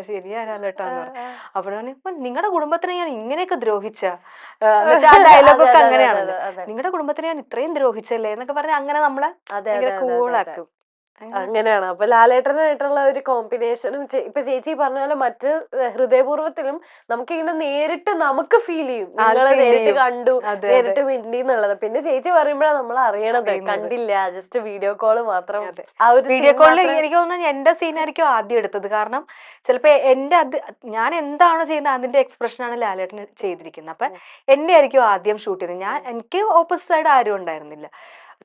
ശരിയാലേട്ടാന്ന് പറഞ്ഞു. അപ്പോഴാണ് നിങ്ങളുടെ കുടുംബത്തിനെ ഞാൻ ഇങ്ങനെയൊക്കെ ദ്രോഹിച്ച, ആ ഡയലോഗൊക്കെ അങ്ങനെയാണല്ലോ, നിങ്ങളുടെ കുടുംബത്തിനെ ഞാൻ ഇത്രയും ദ്രോഹിച്ചല്ലേ എന്നൊക്കെ പറഞ്ഞ് അങ്ങനെ നമ്മളെ കൂളാക്കും. അങ്ങനെയാണ്. അപ്പൊ ലാലേട്ടനായിട്ടുള്ള ഒരു കോമ്പിനേഷനും ഇപ്പൊ ചേച്ചി പറഞ്ഞ പോലെ മറ്റ് ഹൃദയപൂർവ്വത്തിലും നമുക്ക് ഇങ്ങനെ നേരിട്ട് നമുക്ക് ഫീൽ ചെയ്യും, നിങ്ങളെ നേരിട്ട് കണ്ടു, നേരിട്ട് മിണ്ടി എന്നുള്ളത്. പിന്നെ ചേച്ചി പറയുമ്പോഴാണ് നമ്മൾ അറിയണത്, കണ്ടില്ല, ജസ്റ്റ് വീഡിയോ കോള് മാത്രം. ആ ഒരു വീഡിയോ കോളിൽ എനിക്ക് തോന്നുന്നു എന്റെ സീനായിരിക്കും ആദ്യം എടുത്തത്. കാരണം ചിലപ്പോ ഞാൻ എന്താണോ ചെയ്യുന്നത് അതിന്റെ എക്സ്പ്രഷനാണ് ലാലേട്ടൻ ചെയ്തിരിക്കുന്നത്. അപ്പൊ എന്നെ ആയിരിക്കും ആദ്യം ഷൂട്ട് ചെയ്തത്. എനിക്ക് ഓപ്പോസിറ്റ് സൈഡ് ആരും ഉണ്ടായിരുന്നില്ല,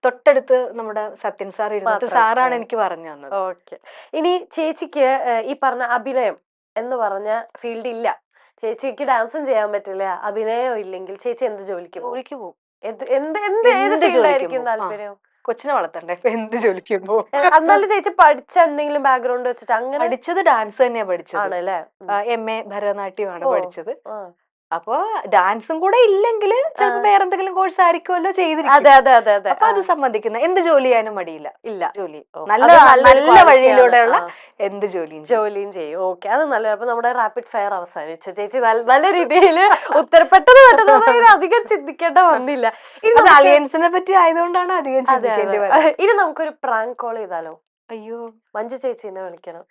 തൊട്ടടുത്ത് നമ്മുടെ സത്യൻ സാർ ഇരുന്നിട്ട് സാറാണ് എനിക്ക് പറഞ്ഞു തന്നത്. ഓക്കെ. ഇനി ചേച്ചിക്ക് ഈ പറഞ്ഞ അഭിനയം എന്ന് പറഞ്ഞ ഫീൽഡ് ഇല്ല, ചേച്ചിക്ക് ഡാൻസും ചെയ്യാൻ പറ്റില്ല, അഭിനയം ഇല്ലെങ്കിൽ ചേച്ചി എന്ത് ജോലിക്ക് പോകും? ഏത് ഫീൽഡായിരിക്കും താല്പര്യം? കൊച്ചിനെ വളർത്തണ്ടേ, ഇപ്പൊ എന്ത് ജോലിക്കും പോകും. എന്നാലും ചേച്ചി പഠിച്ച എന്തെങ്കിലും ബാക്ക്ഗ്രൗണ്ട് വെച്ചിട്ട്? അങ്ങനെ പഠിച്ചത് ഡാൻസ് തന്നെയാ പഠിച്ചത്. ആണല്ലേ? MA ഭരതനാട്യമാണ് പഠിച്ചത്. അപ്പൊ ഡാൻസും കൂടെ ഇല്ലെങ്കിൽ ചിലപ്പോ വേറെ എന്തെങ്കിലും കോഴ്സ് ആയിരിക്കുമല്ലോ ചെയ്തിരിക്കും. അപ്പൊ അത് സംബന്ധിക്കുന്ന എന്ത് ജോലി ചെയ്യാനും മടിയില്ല. ജോലി നല്ല വഴിയിലൂടെയുള്ള എന്ത് ജോലിയും ചെയ്യും. ഓക്കെ, അത് നല്ല. അപ്പൊ നമ്മുടെ റാപ്പിഡ് ഫയർ അവസാനിച്ചു. ചേച്ചി നല്ല രീതിയിൽ ഉത്തരപ്പെട്ടത് പെട്ടെന്ന് അധികം ചിന്തിക്കേണ്ട വന്നില്ല. ഇത് അലിയൻസിനെ പറ്റി ആയതുകൊണ്ടാണ് അധികം ചിന്തിക്കേണ്ടി വരുന്നത്. ഇനി നമുക്കൊരു പ്രാങ്ക് കോൾ ചെയ്താലോ? അയ്യോ, മഞ്ജു ചേച്ചിനെ വിളിക്കണം.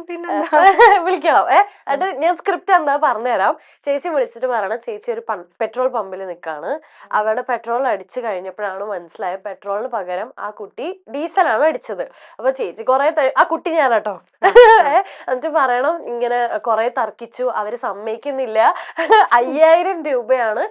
പിന്നെ വിളിക്കണം. എന്നിട്ട് ഞാൻ സ്ക്രിപ്റ്റ് എന്താ പറഞ്ഞുതരാം. ചേച്ചി വിളിച്ചിട്ട് പറയണം, ചേച്ചി ഒരു പെട്രോൾ പമ്പിൽ നിൽക്കാണ്, അവിടെ പെട്രോൾ അടിച്ചു കഴിഞ്ഞപ്പോഴാണ് മനസ്സിലായത് പെട്രോളിന് പകരം ആ കുട്ടി ഡീസലാണ് അടിച്ചത്. അപ്പൊ ചേച്ചി ആ കുട്ടി ഞാനാട്ടോ. എന്നിട്ട് പറയണം, ഇങ്ങനെ കുറെ തർക്കിച്ചു, അവര് സമ്മതിക്കുന്നില്ല, 5000 രൂപയാണ്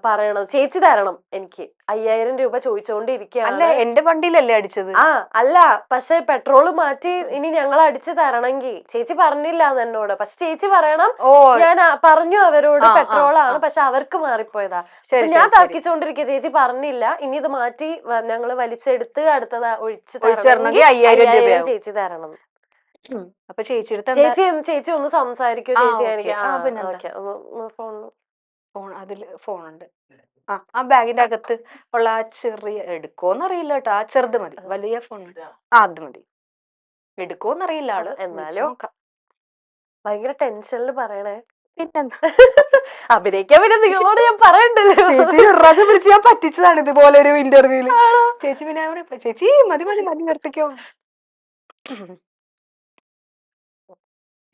പറയണം, ചേച്ചി തരണം എനിക്ക് 5000 രൂപ അല്ല ചോദിച്ചോണ്ടിരിക്കുകയാണ്. എന്റെ വണ്ടിയിലല്ലേ അടിച്ചത്? ആ അല്ല, പക്ഷെ പെട്രോള് മാറ്റി ഇനി ഞങ്ങൾ അടിച്ചു തരണമെങ്കിൽ ചേച്ചി പറഞ്ഞില്ല എന്നോട്. പക്ഷെ ചേച്ചി പറയണം ഓ ഞാൻ പറഞ്ഞു അവരോട് ആ, ആ, പെട്രോളാണ്, ആ. പക്ഷെ അവർക്ക് മാറിപ്പോയതാ. ശരി പക്ഷെ ഞാൻ ശരി ശരി. തർക്കിച്ചോണ്ടിരിക്കുക, ചേച്ചി പറഞ്ഞില്ല ഇനി ഇത് മാറ്റി ഞങ്ങള് വലിച്ചെടുത്ത് അടുത്തത് ഒഴിച്ചു ഒഴിച്ചു തരണമെങ്കിൽ തരണമെങ്കിൽ 5000 രൂപയാവും. ചേച്ചി തരണം. അപ്പൊ ചേച്ചിയുടെ അടുത്ത് എന്താ? ചേച്ചി ഒന്ന് സംസാരിക്കോ ആ ചേച്ചി? ഓക്കെ. എനിക്ക് ആ പിന്നെന്താ, ഓക്കെ ഫോൺ. ഫോൺ അതില് ഫോണുണ്ട്. ആ ബാഗിന്റെ അകത്ത് ഉള്ള ആ ചെറിയ, എടുക്കോന്നറിയില്ല കേട്ടോ, ആ ചെറുത് മതി, വലിയ ഫോൺ അത് മതി. എടുക്കോന്നറിയില്ല ആള്, വിളിച്ച് എന്നാലും നോക്കാം. ഭയങ്കര ടെൻഷനിൽ പറയണേ. പിന്നെന്താ, അഭിനയിക്കാൻ പിന്നെ നിങ്ങളോട് ഞാൻ പറയണ്ടല്ലോ. ചേച്ചി ഒരു പ്രാവശ്യം വിളിച്ച് ഞാൻ പറ്റിച്ചതാണ് ഇതുപോലെ ഒരു ഇന്റർവ്യൂല്. ചേച്ചി പിന്നെ ഞാൻ പറയും, ചേച്ചി മതി മതി മതി നിർത്തിക്കോ.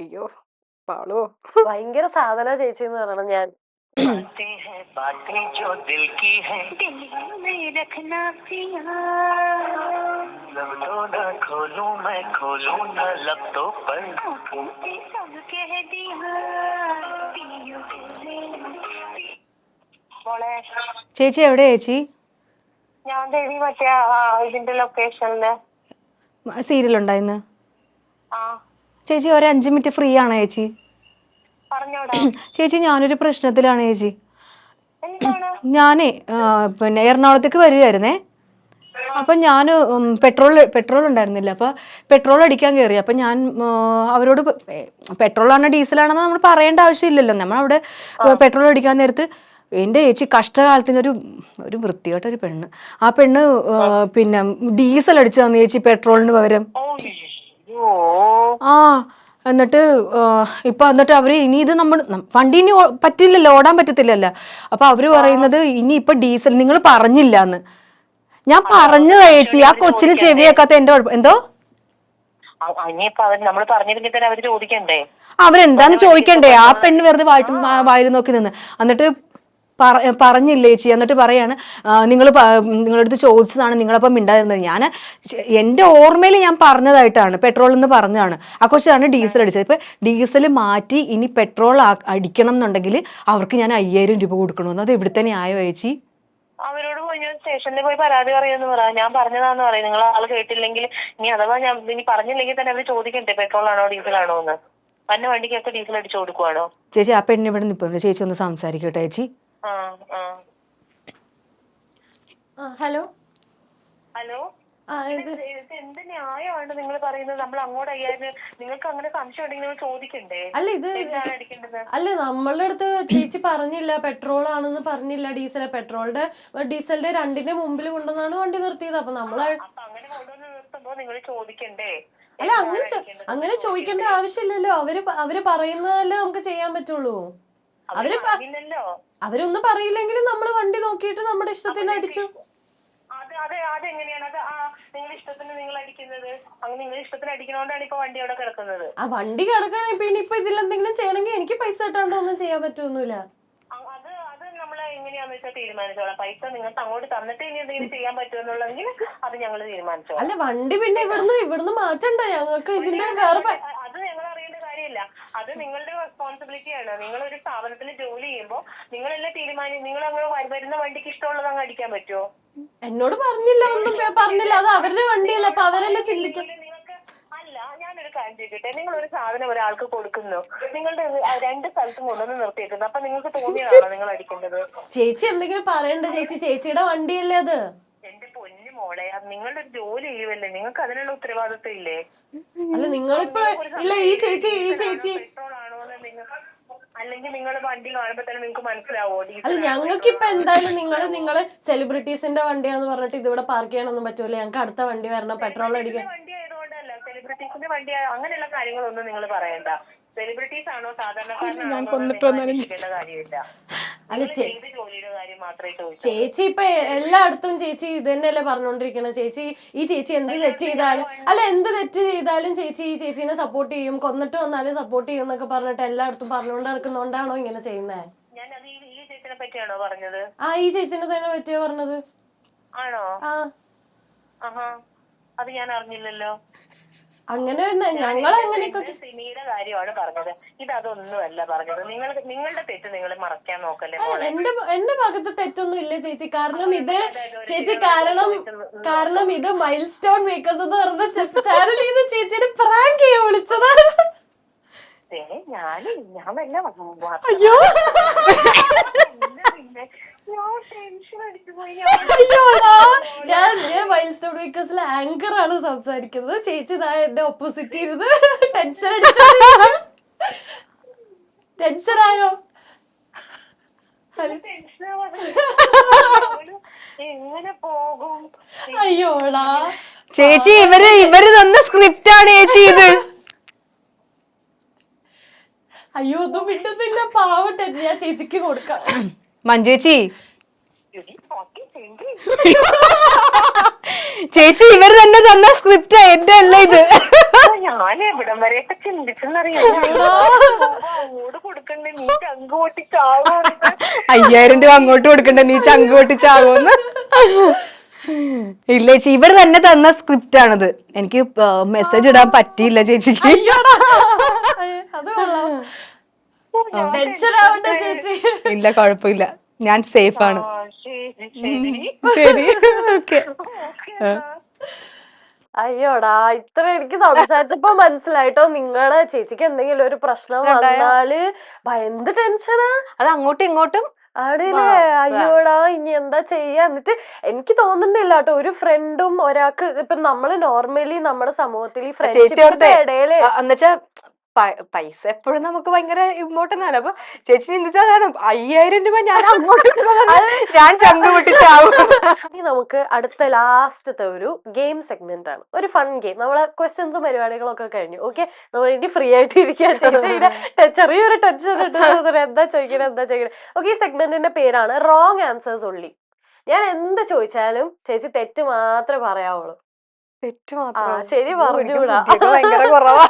അയ്യോ പാളോ. ഭയങ്കര സാധന ചേച്ചി എന്ന് പറയണം ഞാൻ. बातें हैं बातें जो दिल की हैं, दिल में रखना पिया, लब तो न खोलूं मैं, खोलूं न लब तो पर, आँखों से सब कह दिया, पियो മോളെ ചേച്ചി എവിടെ ചേച്ചി? ഞാൻ ദേവി മറ്റേ ഇതിന്റെ ലൊക്കേഷനില്. സീരിയൽ ഉണ്ടായിന്ന്. ആ ചേച്ചി ഒരു 5 മിനിറ്റ് ഫ്രീ ആണോ ചേച്ചി? പറഞ്ഞോടാ. ചേച്ചി ഞാനൊരു പ്രശ്നത്തിലാണ് ചേച്ചി. എന്താണ്? ഞാനേ പിന്നെ എറണാകുളത്തേക്ക് വരികയായിരുന്നേ. അപ്പം ഞാൻ പെട്രോൾ ഉണ്ടായിരുന്നില്ല. അപ്പോൾ പെട്രോൾ അടിക്കാൻ കയറി. അപ്പം ഞാൻ അവരോട് പെട്രോളാണോ ഡീസലാണെന്ന് നമ്മൾ പറയേണ്ട ആവശ്യമില്ലല്ലോ. നമ്മളവിടെ പെട്രോൾ അടിക്കാൻ നേരത്ത് എൻ്റെ ചേച്ചി കഷ്ടകാലത്തിന് ഒരു വൃത്തികെട്ട ഒരു പെണ്ണ്, ആ പെണ്ണ് പിന്നെ ഡീസൽ അടിച്ചു തന്നു ചേച്ചി പെട്രോളിന് പകരം. ആ എന്നിട്ട് എന്നിട്ട് അവര് ഇനി ഇത് വണ്ടി ഇനി പറ്റില്ലല്ലോ, ഓടാൻ പറ്റത്തില്ലല്ലോ. അപ്പൊ അവര് പറയുന്നത് ഇനി ഇപ്പൊ ഡീസൽ നിങ്ങൾ പറഞ്ഞില്ലാന്ന്. ഞാൻ പറഞ്ഞതാ ചേച്ചി, ആ കൊച്ചിന് ചെവി കേൾക്കാത്ത എന്റെ കുഴപ്പം. എന്തോ നമ്മൾ പറഞ്ഞിരുന്നിട്ട് അവര് ചോദിക്കണ്ടേ? അവരെന്താന്ന് ചോദിക്കണ്ടേ? ആ പെണ്ണ് വെറുതെ വായിൽ നോക്കി നിന്ന്. എന്നിട്ട് പറഞ്ഞില്ലേ ചേച്ചി. എന്നിട്ട് പറയാണ് നിങ്ങളടുത്ത് ചോദിച്ചതാണ്, നിങ്ങളപ്പം മിണ്ടാതിരുന്നത്. ഞാൻ എൻ്റെ ഓർമ്മയിൽ ഞാൻ പറഞ്ഞതായിട്ടാണ്, പെട്രോൾ എന്ന് പറഞ്ഞതാണ്. ആ കൊച്ചാണ് ഡീസൽ അടിച്ചത്. ഇപ്പം ഡീസൽ മാറ്റി ഇനി പെട്രോൾ അടിക്കണം എന്നുണ്ടെങ്കിൽ അവർക്ക് ഞാൻ 5000 രൂപ കൊടുക്കണമെന്ന്. അത് എവിടെ തന്നെ ആയോ ചേച്ചി? അവരോട് പോയി ഞാൻ സ്റ്റേഷനിൽ പോയി പരാതി പറയാന്ന് പറ. ഞാൻ പറഞ്ഞതാന്ന് പറയും. നിങ്ങൾ ആള് കേട്ടില്ലെങ്കിൽ ഇനി അഥവാ ഞാൻ ഇനി പറഞ്ഞില്ലെങ്കിൽ തന്നെ അവര് ചോദിക്കണ്ടേ പെട്രോൾ ആണോ ഡീസൽ ആണോ എന്ന്. പന്ന വണ്ടിക്കൊക്കെ ഡീസൽ അടിച്ചു കൊടുക്കുവാണോ? ചേച്ചി ആ പെണ്ണ് ഇവിടെ നിൽപ്പുണ്ട്, ചേച്ചി ഒന്ന് സംസാരിക്കട്ടെ ചേച്ചി. Hello hello. ഇത് എന്ത് ന്യായമാണ് നിങ്ങൾ പറയുന്നത്? നമ്മൾ അങ്ങോട്ട് 5000, നിങ്ങൾക്ക് അങ്ങനെ സംശയം ഉണ്ടെങ്കിൽ നിങ്ങൾ ചോദിക്കണ്ടേ? അല്ല ഇത് എന്താണ് അടിക്കേണ്ടത്? അല്ല നമ്മളുടെ അടുത്ത് ചേച്ചി പറഞ്ഞില്ല പെട്രോൾ ആണെന്ന് പറഞ്ഞില്ല, ഡീസലിന്റെ രണ്ടിന്റെ മുമ്പിൽ കൊണ്ടുവന്നാണ് വണ്ടി നിർത്തിയത്. അപ്പൊ നമ്മള് അങ്ങനെ കൊണ്ടുവന്ന് നിർത്തുമ്പോ നിങ്ങൾ ചോദിക്കണ്ടേ? അല്ല അങ്ങനെ ചോദിക്കേണ്ട ആവശ്യമില്ലല്ലോ. അവര് പറയുന്നതല്ലേ നമുക്ക് ചെയ്യാൻ പറ്റുള്ളൂ. അവരൊന്നും പറയില്ലെങ്കിലും നമ്മള് വണ്ടി നോക്കിയിട്ട് നമ്മുടെ ഇഷ്ടത്തിന് അടിച്ചു. അതെങ്ങനെയാണ് അത്? നിങ്ങൾ ഇഷ്ടത്തിന് നിങ്ങൾ അടിക്കുന്നത്? അങ്ങനെ നിങ്ങൾ ഇഷ്ടത്തിന് അടിക്കുന്നോണ്ടാണ് ഇപ്പൊ വണ്ടി അവിടെ കിടക്കുന്നത്. ആ വണ്ടി കിടക്കാൻ പിന്നെ ഇപ്പൊ ഇതിലെന്തെങ്കിലും ചെയ്യണമെങ്കിൽ എനിക്ക് പൈസ കിട്ടാണ്ടൊന്നും ചെയ്യാൻ പറ്റൊന്നുമില്ല. അത് നമ്മള് എങ്ങനെയാന്ന് വെച്ചാൽ തീരുമാനിച്ചോളാം. പൈസ നിങ്ങൾക്ക് അങ്ങോട്ട് തന്നിട്ട് ഇനി എന്തെങ്കിലും ചെയ്യാൻ പറ്റുമെന്നുള്ളെങ്കിൽ അത് ഞങ്ങൾ തീരുമാനിച്ചോളാം. അല്ല വണ്ടി പിന്നെ ഇവിടുന്ന് മാറ്റണ്ട ഞങ്ങൾക്ക്. ഇതിന്റെ വേറെ അത് ഞങ്ങൾ അറിയേണ്ട കാര്യമില്ല. അത് നിങ്ങളുടെ റെസ്പോൺസിബിലിറ്റിയാണ്. നിങ്ങൾ ഒരു സ്ഥാപനത്തിൽ ജോലി ചെയ്യുമ്പോൾ നിങ്ങളെല്ലാം നിങ്ങൾ അങ്ങ് വരുന്ന വണ്ടിക്ക് ഇഷ്ടമുള്ളത് അങ്ങ് അടിക്കാൻ പറ്റുമോ? എന്നോട് പറഞ്ഞില്ല, ഒന്നും പറഞ്ഞില്ല. അത് അവരുടെ വണ്ടിയല്ല, അപ്പൊ അവരല്ലേ ചിന്തിക്കും. അല്ല, ഞാനൊരു കാര്യം ചോദിക്കട്ടെ. നിങ്ങൾ ഒരു സാധനം ഒരാൾക്ക് കൊടുക്കുന്നു, നിങ്ങളുടെ 2 സ്ഥലത്തും കൊണ്ടുവന്ന് നിർത്തിയേക്കുന്നു. അപ്പൊ നിങ്ങൾക്ക് തോന്നിയതാണോ നിങ്ങൾ അടിക്കേണ്ടത്? ചേച്ചി എന്തെങ്കിലും പറയണ്ട ചേച്ചി, ചേച്ചിയുടെ വണ്ടിയല്ലേ അത്. എന്റെ പൊന്നു മോളെ, നിങ്ങളുടെ ഒരു ജോലി ചെയ്യുമല്ലേ, നിങ്ങൾക്ക് അതിനുള്ള ഉത്തരവാദിത്വം ഇല്ലേ? അല്ല നിങ്ങളിപ്പോ ഇല്ല ഈ ചേച്ചി പെട്രോൾ ആണോന്ന് നിങ്ങൾ, അല്ലെങ്കിൽ നിങ്ങൾ വണ്ടി കാണുമ്പോ തന്നെ നിങ്ങൾക്ക് മനസ്സിലാവോ? അല്ല ഞങ്ങൾക്ക് ഇപ്പൊ എന്തായാലും നിങ്ങള് സെലിബ്രിറ്റീസിന്റെ വണ്ടിയാന്ന് പറഞ്ഞിട്ട് ഇതിവിടെ പാർക്ക് ചെയ്യാനൊന്നും പറ്റൂല. ഞങ്ങൾക്ക് അടുത്ത വണ്ടി വരണം, പെട്രോൾ അടിക്കാൻ. വണ്ടി ആയതുകൊണ്ടല്ല, സെലിബ്രിറ്റീസിന്റെ വണ്ടി അങ്ങനെയുള്ള കാര്യങ്ങളൊന്നും നിങ്ങൾ പറയണ്ട. സെലിബ്രിറ്റീസ് ആണോ സാധാരണക്കാരനാണോ കാര്യമില്ല. ജോലിയുടെ കാര്യം മാത്രമേ ചോദിച്ചു. ചേച്ചി ഇപ്പൊ എല്ലായിടത്തും ചേച്ചി ഇത് തന്നെയല്ലേ പറഞ്ഞോണ്ടിരിക്കണ. ചേച്ചി എന്ത് തെറ്റ് ചെയ്താലും ചേച്ചി ഈ ചേച്ചീനെ സപ്പോർട്ട് ചെയ്യും, കൊന്നിട്ട് വന്നാലും സപ്പോർട്ട് ചെയ്യും എന്നൊക്കെ പറഞ്ഞിട്ട് എല്ലായിടത്തും പറഞ്ഞുകൊണ്ട് നടക്കുന്നോണ്ടാണോ ഇങ്ങനെ ചെയ്യുന്നത്? ഞാൻ അത് ഈ ചേച്ചിനെ പറ്റിയാണോ പറഞ്ഞത്? ഈ ചേച്ചിനെ തന്നെ പറ്റിയാ പറഞ്ഞത്. ആണോ? അത് ഞാൻ അറിഞ്ഞില്ലല്ലോ. അങ്ങനെ ഞങ്ങൾ അങ്ങനെയൊക്കെ സിനിയുടെ കാര്യമാണ് പറഞ്ഞത്. ഇത് അതൊന്നുമല്ല പറഞ്ഞത്. നിങ്ങളുടെ തെറ്റ് നിങ്ങൾ മറക്കാൻ നോക്കല്ലേ മോളെ. എന്റെ ഭാഗത്ത് തെറ്റൊന്നും ഇല്ല ചേച്ചി. കാരണം ഇത് ചേച്ചി കാരണം ഇത് മൈൽ സ്റ്റോൺ മേക്കേഴ്സ് എന്ന് പറഞ്ഞ ചാനലിൽ നിന്ന് ചേച്ചിയുടെ പ്രാങ്ക് ചെയ്യാൻ വിളിച്ചതാണ്. ഞാൻ വല്ല അയ്യോ ഞാൻ മൈൽ സ്റ്റോൺ മേക്കേഴ്സിലെ ആങ്കർ ആണ് സംസാരിക്കുന്നത്. ചേച്ചി എന്റെ ഓപ്പോസിറ്റ് ഇരുന്ന് ടെൻഷനായോ? എങ്ങനെ പോകും? അയ്യോടാ ചേച്ചി ഇവര് തന്ന സ്ക്രിപ്റ്റ് ആണ് ചേച്ചി ഇത്. അയ്യോ ഒന്നും മിണ്ടുന്നില്ല. പാവട്ടെ, ഞാൻ ചേച്ചിക്ക് കൊടുക്കാം. മഞ്ജുച്ചി ചേച്ചി ഇവര് തന്നെ തന്ന സ്ക്രിപ്റ്റ് എന്റെ അല്ല ഇത്. ഞാൻ എവിടം വരെയൊക്കെ ചിന്തിച്ചെന്നറിയോ? അങ്ങോട്ട് കൊടുക്കണ്ടേ, നീ ചങ്ക് പൊട്ടിച്ചാവോ? 5000 രൂപ അങ്ങോട്ട് കൊടുക്കണ്ട, നീ ചങ്ക് പൊട്ടിച്ചാവോന്ന്. ഇല്ല ചേച്ചി, ഇവർ തന്നെ തന്ന സ്ക്രിപ്റ്റ് ആണിത്. എനിക്ക് മെസ്സേജ് ഇടാൻ പറ്റിയില്ല ചേച്ചിക്ക്. ചേച്ചി ഇല്ല, കുഴപ്പമില്ല, ഞാൻ സേഫ് ആണ്. ശരി, ഓക്കെ. അയ്യോടാ, ഇത്ര എനിക്ക് സംസാരിച്ചപ്പോ മനസ്സിലായിട്ടോ നിങ്ങള് ചേച്ചിക്ക് എന്തെങ്കിലും ഒരു പ്രശ്നം വന്നാല് എന്ത് ടെൻഷനാ. അത് അങ്ങോട്ടും ഇങ്ങോട്ടും ആടില്ലേ. അയ്യോടാ, ഇനി എന്താ ചെയ്യാ? എന്നിട്ട് എനിക്ക് തോന്നുന്നില്ല കേട്ടോ, ഒരു ഫ്രണ്ടും ഒരാൾക്ക് ഇപ്പൊ നമ്മള് നോർമലി നമ്മുടെ സമൂഹത്തിൽ ഈ ഫ്രണ്ട്ഷിപ്പിന്റെ ഇടയില് എന്നുവെച്ചാ പൈസ എപ്പോഴും നമുക്ക് ഭയങ്കര ഇമ്പോർട്ടന്റ് ആണ്. അപ്പൊ ചേച്ചി ചിന്തിച്ചാൽ 5000 രൂപ ഞാൻ അങ്ങോട്ട് ഞാൻ ചങ്ക് പൊട്ടിച്ചാവും. നമുക്ക് അടുത്ത ലാസ്റ്റത്തെ ഒരു ഗെയിം സെഗ്മെന്റ് ആണ്, ഒരു ഫൺ ഗെയിം. നമ്മളെ ക്വസ്റ്റ്യൻസും പരിപാടികളൊക്കെ കഴിഞ്ഞു. ഓക്കെ, നമ്മൾ ഇനി ഫ്രീ ആയിട്ട് ഇരിക്കാൻ ചെറിയൊരു ടെൻഷൻ എന്താ ചോദിക്കണേ. ഓക്കെ, ഈ സെഗ്മെന്റിന്റെ പേരാണ് റോങ് ആൻസേഴ്സ് ഒള്ളി. ഞാൻ എന്ത് ചോദിച്ചാലും ചേച്ചി തെറ്റ് മാത്രമേ പറയാവുള്ളൂ. തെറ്റ് മാത്രം? ശരി പറഞ്ഞൂടാ, ഭയങ്കര കുറവാ.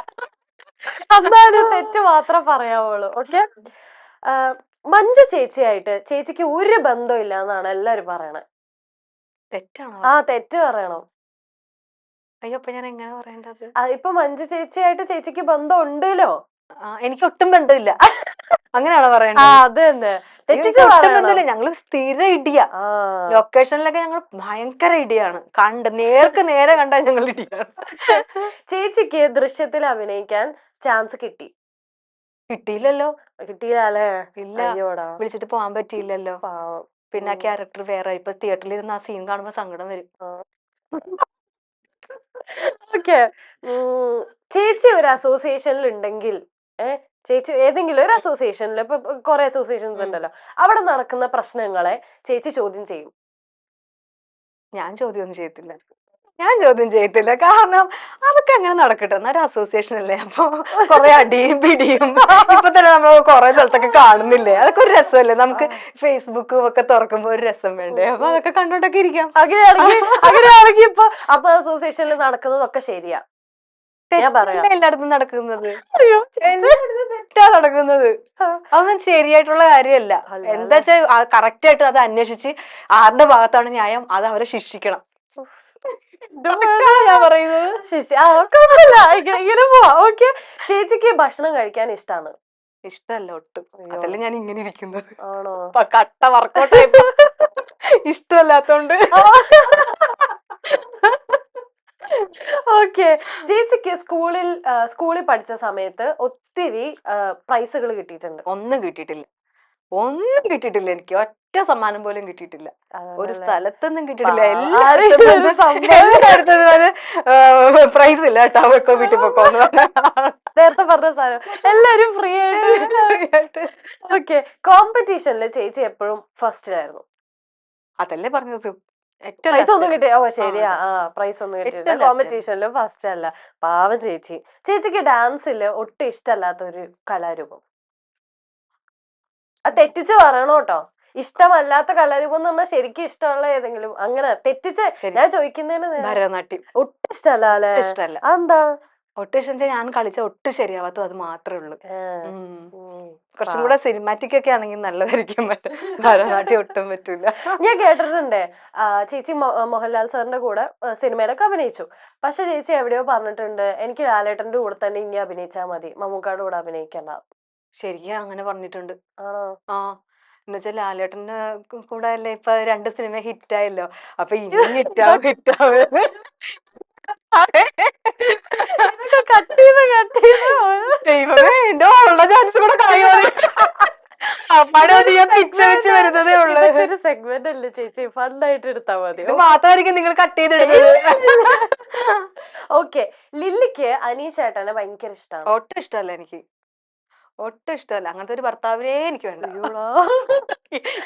എന്നാലും തെറ്റ് മാത്രം പറയാവുള്ളൂ. ഓക്കെ, മഞ്ജു ചേച്ചിയായിട്ട് ചേച്ചിക്ക് ഒരു ബന്ധം ഇല്ല എന്നാണ് എല്ലാരും പറയണേ. തെറ്റാണോ? തെറ്റ് പറയണം. അയ്യോ, അപ്പൊ ഞാൻ എങ്ങനെ പറയേണ്ടത്? ഇപ്പൊ മഞ്ജു ചേച്ചിയായിട്ട് ചേച്ചിക്ക് ബന്ധം ഉണ്ടല്ലോ. എനിക്ക് ഒട്ടും ബന്ധമില്ല, അങ്ങനെയാണോ പറയണ്ടത്? അത് തന്നെ. ബന്ധമില്ല, ഞങ്ങള് സ്ഥിര ഇടിയാ. ലൊക്കേഷനിലൊക്കെ ഞങ്ങൾ ഭയങ്കര ഇടിയാണ്. നേർക്ക് നേരെ കണ്ടാൽ ഞങ്ങൾ ഇടിയാണ്. ചേച്ചിക്ക് ദൃശ്യത്തിൽ അഭിനയിക്കാൻ ചാൻസ് കിട്ടിയില്ലല്ലോ. കിട്ടിയില്ലേ? ഇല്ല, വിളിച്ചിട്ട് പോവാൻ പറ്റിയില്ലല്ലോ. പിന്നെ ആ ക്യാരക്ടർ വേറെ. ഇപ്പൊ തിയേറ്ററിൽ ഇരുന്ന് ആ സീൻ കാണുമ്പോ സങ്കടം വരും. ഓക്കെ, ചേച്ചി ഒരു അസോസിയേഷനിൽ ഉണ്ടെങ്കിൽ ചേച്ചി ഏതെങ്കിലും ഒരു അസോസിയേഷനിൽ, ഇപ്പൊ കുറെ അസോസിയേഷൻസ് ഉണ്ടല്ലോ, അവിടെ നടക്കുന്ന പ്രശ്നങ്ങളെ ചേച്ചി ചോദ്യം ചെയ്യും? ഞാൻ ചോദ്യം ചെയ്യത്തില്ല, കാരണം അതൊക്കെ അങ്ങനെ നടക്കട്ടെ. എന്നൊരു അസോസിയേഷൻ അല്ലേ, അപ്പൊ കൊറേ അടിയും പിടിയും ഇപ്പൊ തന്നെ നമ്മൾ കൊറേ സ്ഥലത്തൊക്കെ കാണുന്നില്ലേ. അതൊക്കെ ഒരു രസമല്ലേ, നമുക്ക് ഫേസ്ബുക്കും ഒക്കെ തുറക്കുമ്പോ ഒരു രസം വേണ്ടേ. അപ്പൊ അതൊക്കെ കണ്ടോണ്ടൊക്കെ ഇരിക്കാം. അങ്ങനെയാണെങ്കിൽ അപ്പൊ അസോസിയേഷനിൽ നടക്കുന്നതൊക്കെ ശരിയാ? എല്ലായിടത്തും നടക്കുന്നത് തെറ്റാ നടക്കുന്നത്. അതൊന്നും ശരിയായിട്ടുള്ള കാര്യമല്ല. എന്താ വെച്ചാ കറക്റ്റ് ആയിട്ട് അത് അന്വേഷിച്ച് ആരുടെ ഭാഗത്താണ് ന്യായം അത് അവരെ ശിക്ഷിക്കണം. ഞാൻ പറയുന്നത്. ചേച്ചിക്ക് ഭക്ഷണം കഴിക്കാൻ ഇഷ്ടമാണ്? ഇഷ്ടമല്ല ഒട്ടും. അതല്ല ഞാൻ ഇങ്ങനെ ഇരിക്കുന്നത്. ആണോ? കട്ട വർക്കൗട്ട് ഇഷ്ടമല്ലാത്തോണ്ട്. ഓക്കെ, ചേച്ചിക്ക് സ്കൂളിൽ പഠിച്ച സമയത്ത് ഒത്തിരി പ്രൈസുകൾ കിട്ടിയിട്ടുണ്ട്? ഒന്നും കിട്ടിയിട്ടില്ല. എനിക്ക് ഒറ്റ സമ്മാനം പോലും കിട്ടിയിട്ടില്ല. ഒരു സ്ഥലത്തൊന്നും കിട്ടിയിട്ടില്ല. എല്ലായിടത്തും പ്രൈസ് ഇല്ല കേട്ടോ, വെക്കോ വീട്ടിൽ പൊക്കോന്ന് നേരത്തെ പറഞ്ഞ സാധനം എല്ലാരും ഫ്രീ ആയിട്ട്. ഓക്കെ, കോമ്പറ്റീഷനിൽ ചേച്ചി എപ്പോഴും ഫസ്റ്റിലായിരുന്നു? അതല്ലേ പറഞ്ഞത്. പ്രൈസ് ഒന്നും കിട്ടിയ? ശരിയാ, പ്രൈസ് ഒന്നും കിട്ടിയില്ല. കോമ്പറ്റീഷനിലും ഫസ്റ്റ് അല്ല. പാവം ചേച്ചി. ചേച്ചിക്ക് ഡാൻസില് ഒട്ടും ഇഷ്ടമല്ലാത്ത ഒരു കലാരൂപം? അത് തെറ്റിച്ച് പറയണോ കേട്ടോ. ഇഷ്ടമല്ലാത്ത കലാരൂപം എന്ന് പറഞ്ഞാൽ ശരിക്കും ഇഷ്ടമുള്ള ഏതെങ്കിലും, അങ്ങനെ തെറ്റിച്ച് ഞാൻ ചോദിക്കുന്നതിന്. ഭരതനാട്യം ഒട്ടും ഇഷ്ടമല്ല അല്ലേ? ഇഷ്ടമല്ല. അതെന്താ? ഒട്ടും ഇഷ്ടം വെച്ചാൽ ഞാൻ കളിച്ച ഒട്ടും ശരിയാവാത്തത് അത് മാത്രമേ ഉള്ളൂ. ഉം. ഉം. കുറച്ചും കൂടെ സിനിമാറ്റിക് ഒക്കെ ആണെങ്കിൽ നല്ലതായിരിക്കും. മറ്റേ ഭരതനാട്യം ഒട്ടും പറ്റൂല. ഞാൻ കേട്ടിട്ടുണ്ട് ചേച്ചി മോഹൻലാൽ സാറിന്റെ കൂടെ സിനിമയിലൊക്കെ അഭിനയിച്ചു. പക്ഷെ ചേച്ചി എവിടെയോ പറഞ്ഞിട്ടുണ്ട് എനിക്ക് ലാലേട്ടന്റെ കൂടെ തന്നെ ഇനി അഭിനയിച്ചാൽ മതി, മമ്മൂക്കായുടെ കൂടെ അഭിനയിക്കണ്ട. ശരിക്കും അങ്ങനെ പറഞ്ഞിട്ടുണ്ട്. ആണോ? ആ എന്നുവെച്ചാൽ ലാലേട്ടന്റെ കൂടെ അല്ലേ ഇപ്പൊ 2 സിനിമ ഹിറ്റായല്ലോ, അപ്പൊ ഇനി ഹിറ്റാവും. ദൈവമേ, എന്റെ ഉള്ള ചാൻസ് കൂടെ കളയുവാണ്. അപ്പാടെ അത് ഞാൻ പിച്ച വെച്ച് വരുന്നതേ ഉള്ളു. ഒരു സെഗ്മെന്റ് അല്ലേ ചേച്ചി, ഫണ്ടായിട്ട് എടുത്താ മതി. ഇത് മാത്രമായിരിക്കും നിങ്ങൾ കട്ട് ചെയ്തെടുത്തത്. ഓക്കെ, ലില്ലിക്ക് അനീഷ് ചേട്ടനെ ഭയങ്കര ഇഷ്ടമാണ്. ഒട്ടും ഇഷ്ടമല്ല എനിക്ക്, ഒട്ടും ഇഷ്ടമല്ല. അങ്ങനത്തെ ഒരു ഭർത്താവിനെ എനിക്ക് വേണ്ട.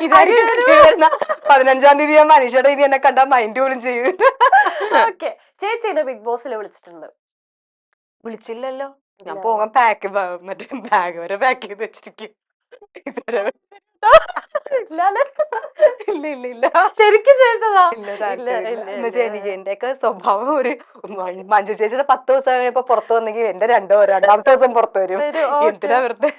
ഇതായിരിക്കും 15-ാം തീയതി ഞാൻ മനീഷയുടെ ഇനി എന്നെ കണ്ടാ മൈൻഡ് പോലും ചെയ്യും. ഓക്കെ, ചേച്ചിനെ ബിഗ് ബോസിൽ വിളിച്ചിട്ടുണ്ട്? വിളിച്ചില്ലല്ലോ. ഞാൻ പോകാൻ മറ്റേ ബാഗ് വരെ പാക്ക് ചെയ്ത് വെച്ചിരിക്കും. ഇതുവരെ ഇല്ല ഇല്ല ഇല്ല, ശരിക്കും ചോദിച്ചതാ? എനിക്ക് എന്റെയൊക്കെ സ്വഭാവം ഒരു മഞ്ജു ചേച്ചിയുടെ 10 ദിവസം കഴിഞ്ഞപ്പോ പുറത്തു വന്നെങ്കിൽ എന്റെ രണ്ടാമത്തെ ദിവസം പുറത്തു വരും. എന്തിനാ വെറുതെ